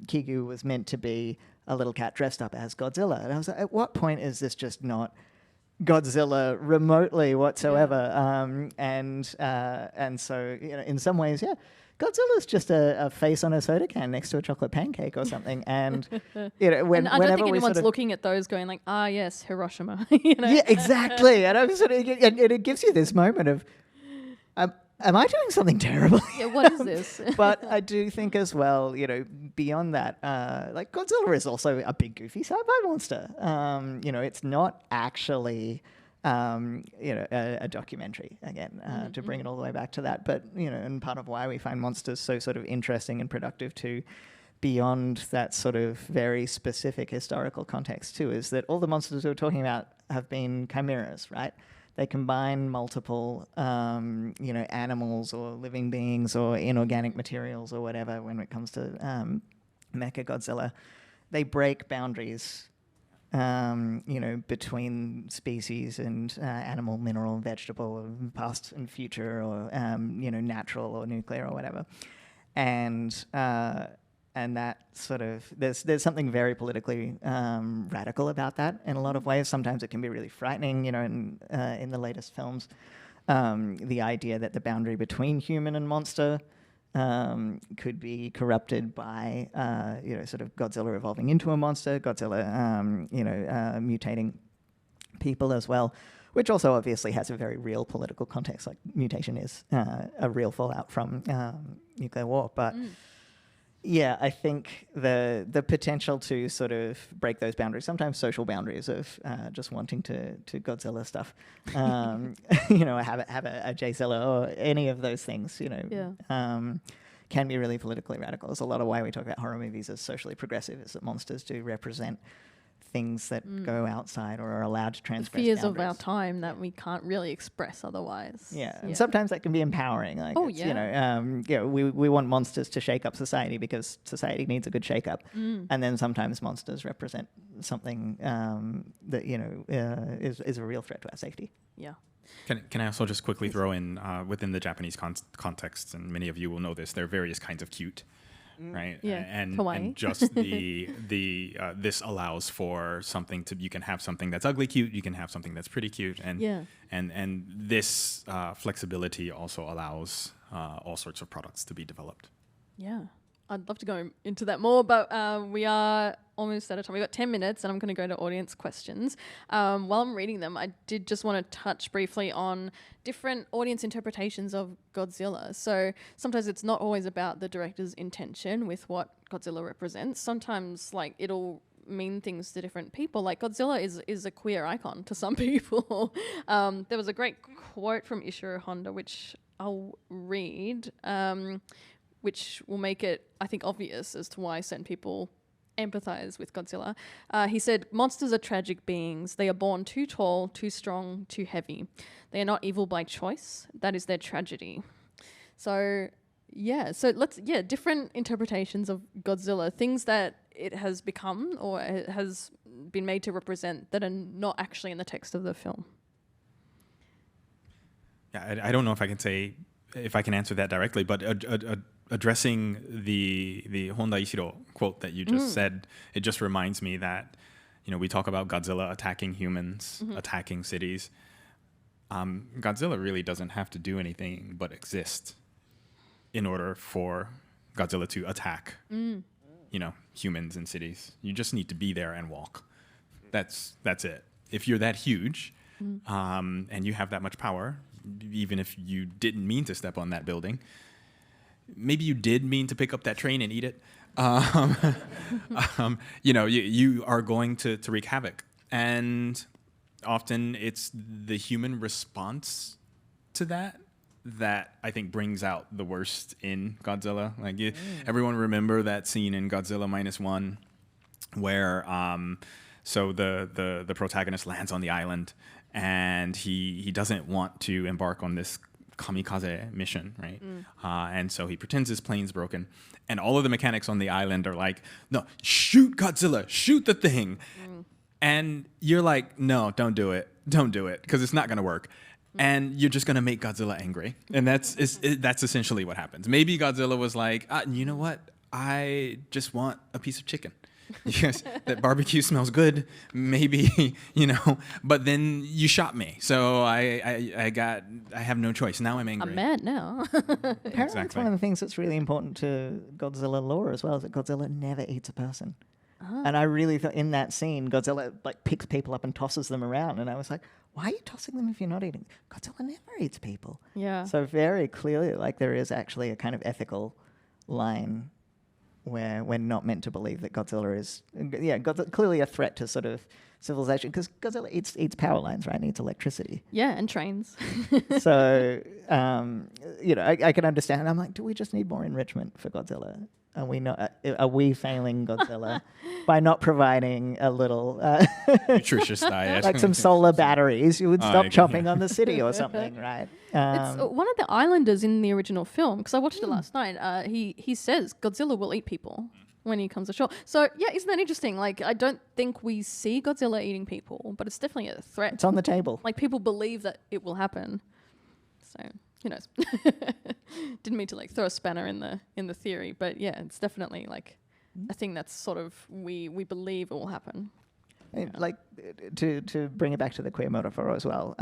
Kigu was meant to be a little cat dressed up as Godzilla. And I was like, at what point is this just not Godzilla remotely whatsoever? And so, in some ways, Godzilla's just a face on a soda can next to a chocolate pancake or something. And and I don't think anyone's looking at those going like, yes, Hiroshima. Yeah, exactly. And I'm and it gives you this moment of, am I doing something terrible? Yeah, what is this? But I do think as well, beyond that, like Godzilla is also a big goofy sci-fi monster. It's not actually, a documentary again, to bring it all the way back to that. But, and part of why we find monsters so sort of interesting and productive too, beyond that sort of very specific historical context too, is that all the monsters we're talking about have been chimeras, right? They combine multiple, animals or living beings or inorganic materials or whatever when it comes to Mechagodzilla. They break boundaries, between species and animal, mineral, vegetable, past and future, or, natural or nuclear or whatever. And that sort of, there's something very politically radical about that in a lot of ways. Sometimes it can be really frightening, in the latest films. The idea that the boundary between human and monster could be corrupted by, sort of Godzilla evolving into a monster, Godzilla, mutating people as well, which also obviously has a very real political context. Like mutation is a real fallout from nuclear war, but. Yeah, I think the potential to sort of break those boundaries, sometimes social boundaries of just wanting to Godzilla stuff, have a Jzilla or any of those things, can be really politically radical. There's a lot of why we talk about horror movies as socially progressive, is that monsters do represent things that go outside or are allowed to The transgress fears boundaries. of our time that we can't really express otherwise. Yeah, and sometimes that can be empowering. Like, Oh, it's, yeah. we want monsters to shake up society because society needs a good shake up. And then sometimes monsters represent something that, is a real threat to our safety. Yeah. Can I also just quickly throw in, within the Japanese context, and many of you will know this, there are various kinds of cute. Right. Yeah, And kawaii. just this allows for something to, you can have something that's ugly cute, you can have something that's pretty cute, and and this flexibility also allows all sorts of products to be developed. Yeah. I'd love to go into that more, but we are almost out of time. We've got 10 minutes, and I'm going to go to audience questions. While I'm reading them, I did just want to touch briefly on different audience interpretations of Godzilla. So sometimes it's not always about the director's intention with what Godzilla represents. Sometimes, like, it'll mean things to different people. Like, Godzilla is a queer icon to some people. There was a great quote from Ishiro Honda, which I'll read, which will make it, I think, obvious as to why certain people empathize with Godzilla. He said, "Monsters are tragic beings. They are born too tall, too strong, too heavy. They are not evil by choice. That is their tragedy." So different interpretations of Godzilla, things that it has become or it has been made to represent that are not actually in the text of the film. Yeah, I don't know if I can answer that directly, but addressing the Honda Ishiro quote that you just said, it just reminds me that, we talk about Godzilla attacking humans, attacking cities. Godzilla really doesn't have to do anything but exist in order for Godzilla to attack, humans and cities. You just need to be there and walk. That's it. If you're that huge, and you have that much power, even if you didn't mean to step on that building, maybe you did mean to pick up that train and eat it, you are going to wreak havoc. And often it's the human response to that I think brings out the worst in Godzilla. Like, everyone remember that scene in Godzilla -1 where so the protagonist lands on the island and he doesn't want to embark on this kamikaze mission, right? And so he pretends his plane's broken, and all of the mechanics on the island are like, "No, shoot Godzilla, shoot the thing." And you're like, "No, don't do it, because it's not going to work." And you're just going to make Godzilla angry. And that's essentially what happens. Maybe Godzilla was like, "You know what? I just want a piece of chicken. Yes, that barbecue smells good, maybe, but then you shot me. So I have no choice. Now I'm angry." I'm mad now. Apparently it's one of the things that's really important to Godzilla lore as well, is that Godzilla never eats a person. And I really thought in that scene, Godzilla picks people up and tosses them around. And I was like, why are you tossing them if you're not eating? Godzilla never eats people. Yeah. So very clearly, there is actually a kind of ethical line where we're not meant to believe that Godzilla is, clearly a threat to sort of civilization, because Godzilla eats power lines, right? And eats electricity. Yeah, and trains. So, I can understand. I'm like, do we just need more enrichment for Godzilla? Are we failing Godzilla by not providing a little nutritious diet, like some solar batteries? You would stop chopping yeah. on the city or something, right? It's one of the islanders in the original film, because I watched it last night. He says Godzilla will eat people when he comes ashore. So yeah, isn't that interesting? Like, I don't think we see Godzilla eating people, but it's definitely a threat. It's on the table. Like, people believe that it will happen. So who knows? Didn't mean to throw a spanner in the theory, but yeah, it's definitely a thing that's sort of we believe it will happen. To bring it back to the queer metaphor as well,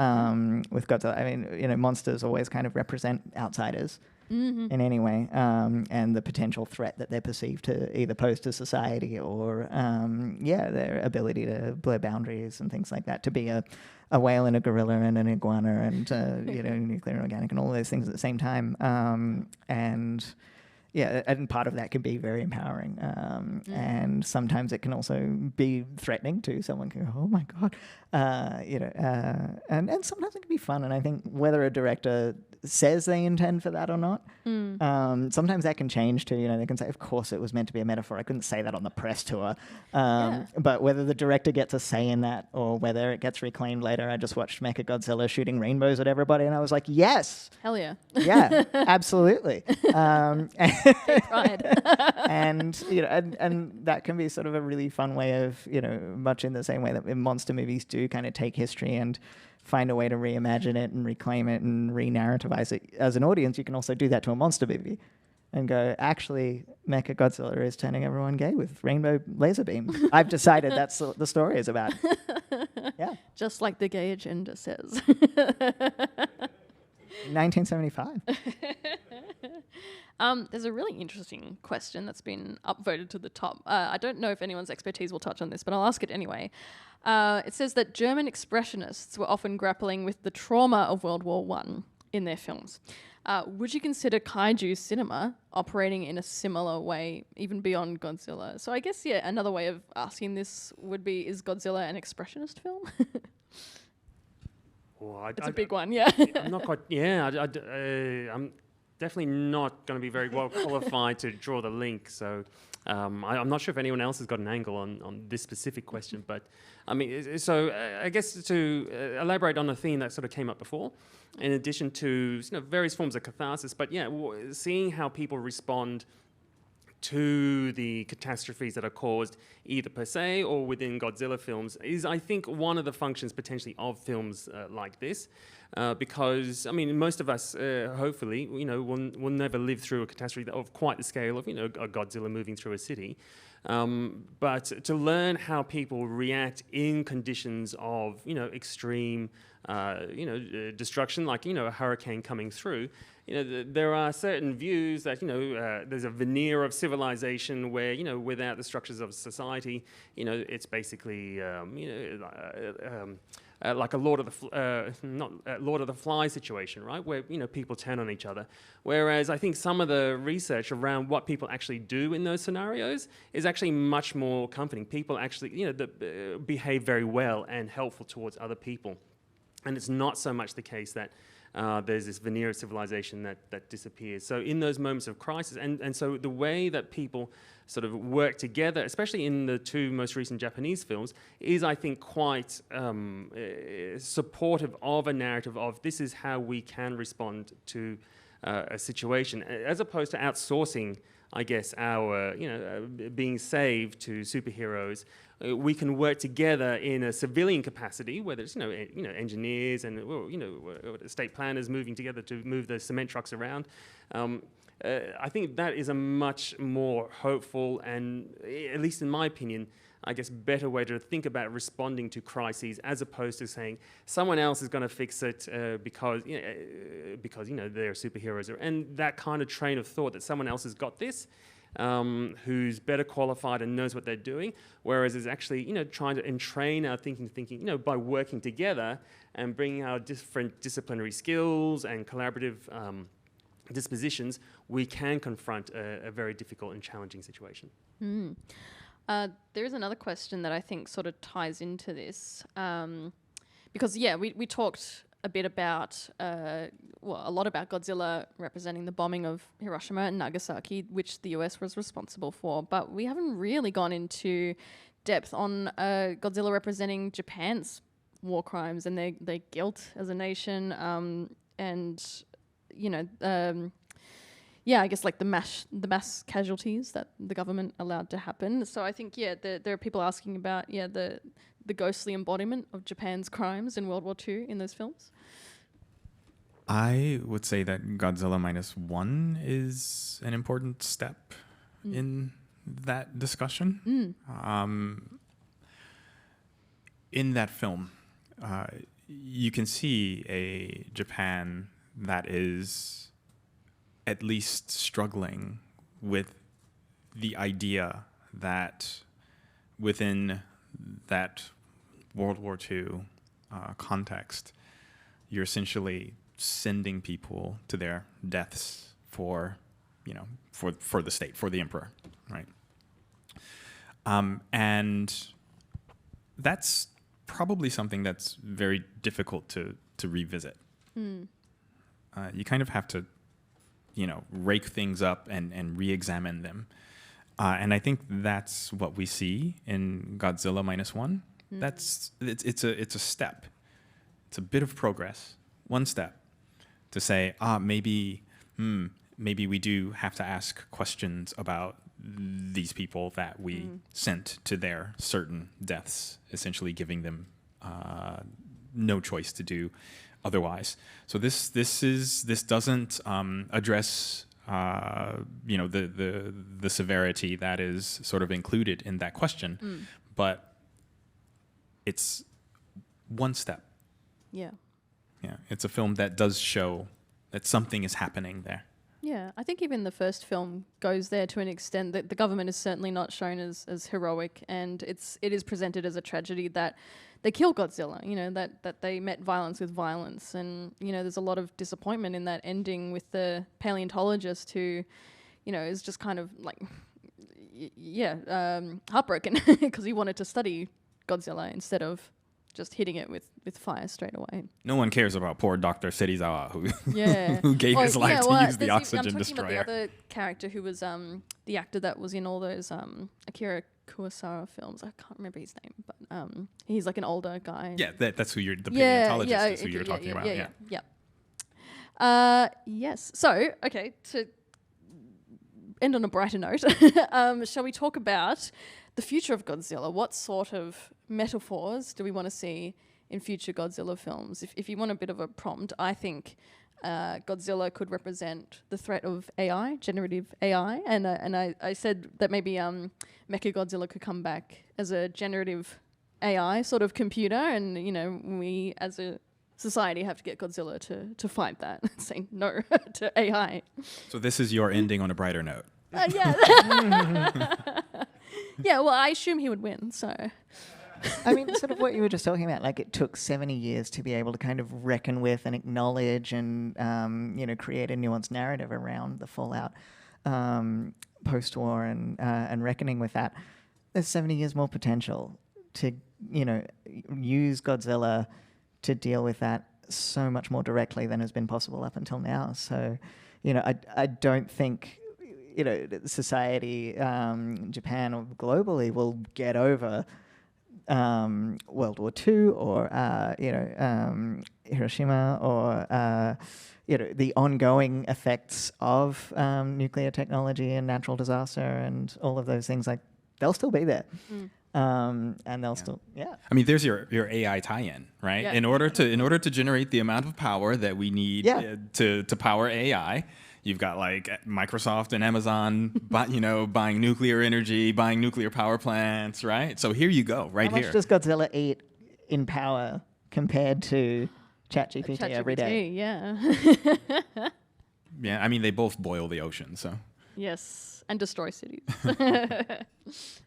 with Godzilla, I mean, monsters always kind of represent outsiders in any way, and the potential threat that they're perceived to either pose to society or, their ability to blur boundaries and things like that, to be a whale and a gorilla and an iguana and, nuclear and organic and all those things at the same time. And part of that can be very empowering. And sometimes it can also be threatening too. Someone can go, "Oh my God," and sometimes it can be fun. And I think whether a director says they intend for that or not. Sometimes that can change too. They can say, of course it was meant to be a metaphor. I couldn't say that on the press tour. But whether the director gets a say in that or whether it gets reclaimed later, I just watched Mechagodzilla shooting rainbows at everybody, and I was like, yes. Hell yeah. Yeah, absolutely. Pride. And that can be sort of a really fun way of, much in the same way that monster movies do kind of take history and find a way to reimagine it and reclaim it and re-narrativize it. As an audience, you can also do that to a monster movie and go, actually, Mechagodzilla is turning everyone gay with rainbow laser beams. I've decided that's what the story is about. Yeah. Just like the gay agenda says. 1975. There's a really interesting question that's been upvoted to the top. I don't know if anyone's expertise will touch on this, but I'll ask it anyway. It says that German expressionists were often grappling with the trauma of World War I in their films. Would you consider kaiju cinema operating in a similar way, even beyond Godzilla? So I guess, another way of asking this would be, is Godzilla an expressionist film? It's a big one, yeah. I'm not quite, I'm definitely not going to be very well qualified to draw the link. So I'm not sure if anyone else has got an angle on this specific question. But I mean, so I guess to elaborate on a theme that sort of came up before, in addition to various forms of catharsis, but seeing how people respond to the catastrophes that are caused either per se or within Godzilla films is, I think, one of the functions potentially of films like this. Because, I mean, most of us, hopefully, will never live through a catastrophe of quite the scale of, a Godzilla moving through a city. But to learn how people react in conditions of, extreme, destruction, like, a hurricane coming through, there are certain views that, there's a veneer of civilization where, without the structures of society, it's basically, like a Lord of the Flies situation, right? Where people turn on each other. Whereas I think some of the research around what people actually do in those scenarios is actually much more comforting. People actually, behave very well and helpful towards other people, and it's not so much the case that there's this veneer of civilization that disappears. So in those moments of crisis, and so the way that people sort of work together, especially in the two most recent Japanese films, is, I think, quite supportive of a narrative of this is how we can respond to a situation, as opposed to outsourcing, I guess, our being saved to superheroes. We can work together in a civilian capacity, whether it's engineers and estate planners moving together to move the cement trucks around. I think that is a much more hopeful and, at least in my opinion, I guess, better way to think about responding to crises, as opposed to saying someone else is going to fix it because they're superheroes, and that kind of train of thought that someone else has got this, who's better qualified and knows what they're doing, whereas is actually trying to entrain our thinking by working together and bringing our different disciplinary skills and collaborative dispositions, we can confront a very difficult and challenging situation. There is another question that I think sort of ties into this, because we talked a bit about, a lot about Godzilla representing the bombing of Hiroshima and Nagasaki, which the US was responsible for, but we haven't really gone into depth on Godzilla representing Japan's war crimes and their guilt as a nation, and I guess like the mass casualties that the government allowed to happen. So I think there are people asking about the ghostly embodiment of Japan's crimes in World War II in those films. I would say that Godzilla -1 is an important step in that discussion. In that film, you can see a Japan that is at least struggling with the idea that within that World War II context, you're essentially sending people to their deaths for the state, for the emperor, right? And that's probably something that's very difficult to revisit. you kind of have to, rake things up and re-examine them. And I think that's what we see in Godzilla -1. It's a step. It's a bit of progress, one step, to say, maybe we do have to ask questions about these people that we sent to their certain deaths, essentially giving them no choice to do otherwise. So this doesn't address the severity that is sort of included in that question, but it's one step. Yeah. Yeah, it's a film that does show that something is happening there. Yeah, I think even the first film goes there to an extent that the government is certainly not shown as heroic, and it is presented as a tragedy that they killed Godzilla, that they met violence with violence. And, there's a lot of disappointment in that ending with the paleontologist who, is just kind of like, heartbroken because he wanted to study Godzilla instead of just hitting it with fire straight away. No one cares about poor Dr. Serizawa Yeah. who gave his life to use the oxygen I'm talking destroyer. about the other character who was the actor that was in all those Akira Kurosawa films. I can't remember his name, but he's like an older guy. Yeah, that's who the paleontologist is who you're talking about. Yes. So, okay, to end on a brighter note, shall we talk about the future of Godzilla? What sort of metaphors do we want to see in future Godzilla films? If you want a bit of a prompt, I think Godzilla could represent the threat of AI, generative AI, and I said that maybe Mechagodzilla could come back as a generative AI sort of computer, and we as a society have to get Godzilla to fight that, saying no to AI. So this is your ending on a brighter note. Yeah. Yeah, well, I assume he would win, so... I mean, sort of what you were just talking about, like it took 70 years to be able to kind of reckon with and acknowledge and, create a nuanced narrative around the fallout post-war and reckoning with that. There's 70 years more potential to, use Godzilla to deal with that so much more directly than has been possible up until now. So, I don't think... society, Japan or globally will get over World War II or, Hiroshima or, the ongoing effects of nuclear technology and natural disaster and all of those things. Like, they'll still be there. And they'll still, I mean, there's your AI tie-in, right? Yeah. In order to generate the amount of power that we need to power AI, you've got like Microsoft and Amazon, buying nuclear energy, buying nuclear power plants, right? So here you go, right here. How much does Godzilla eat in power compared to ChatGPT every day? Yeah. Yeah, I mean, they both boil the ocean, so. Yes, and destroy cities.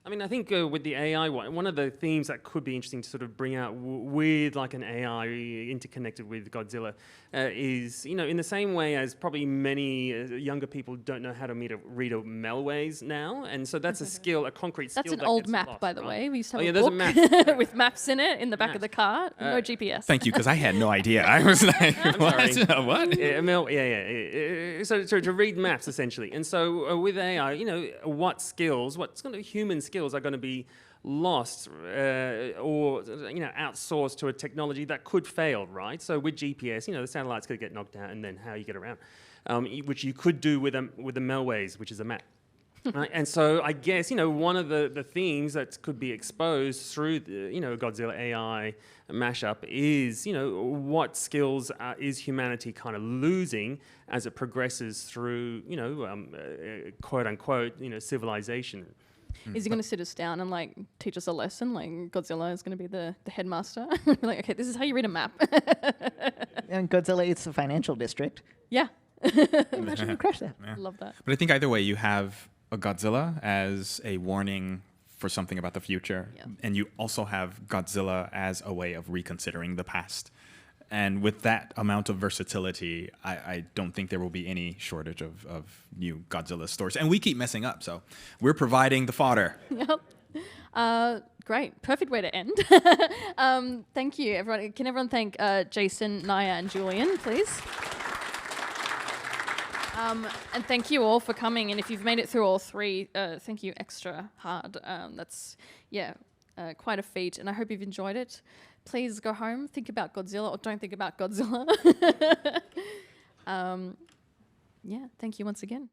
I mean, I think with the AI one of the themes that could be interesting to sort of bring out with like an AI interconnected with Godzilla is, in the same way as probably many younger people don't know how to read a Melways now. And so that's a skill, a concrete skill. That's an that old gets map, lost, by the right? way. We used to have yeah, a there's book a map with maps in it in the back of the car. No GPS. Thank you, because I had no idea. I was like, what? Sorry. What? So to read maps, essentially. And so with AI, what skills, human skills are going to be lost or outsourced to a technology that could fail, right? So with GPS, the satellites could get knocked out, and then how you get around, which you could do with the Melways, which is a map. Right? And so I guess one of the themes that could be exposed through the Godzilla AI mashup is what skills is humanity kind of losing as it progresses through quote unquote civilization. Is he going to sit us down and like teach us a lesson? Like Godzilla is going to be the headmaster. Like, okay, this is how you read a map. And Godzilla eats the financial district. Yeah. Imagine you crash that. Yeah. Love that. But I think either way, you have a Godzilla as a warning for something about the future, and you also have Godzilla as a way of reconsidering the past. And with that amount of versatility, I don't think there will be any shortage of new Godzilla stories. And we keep messing up, so we're providing the fodder. Yep. Great. Perfect way to end. Thank you, everyone. Can everyone thank Jason, Naja, and Julian, please? And thank you all for coming. And if you've made it through all three, thank you extra hard. That's, quite a feat. And I hope you've enjoyed it. Please go home, think about Godzilla, or don't think about Godzilla. Thank you once again.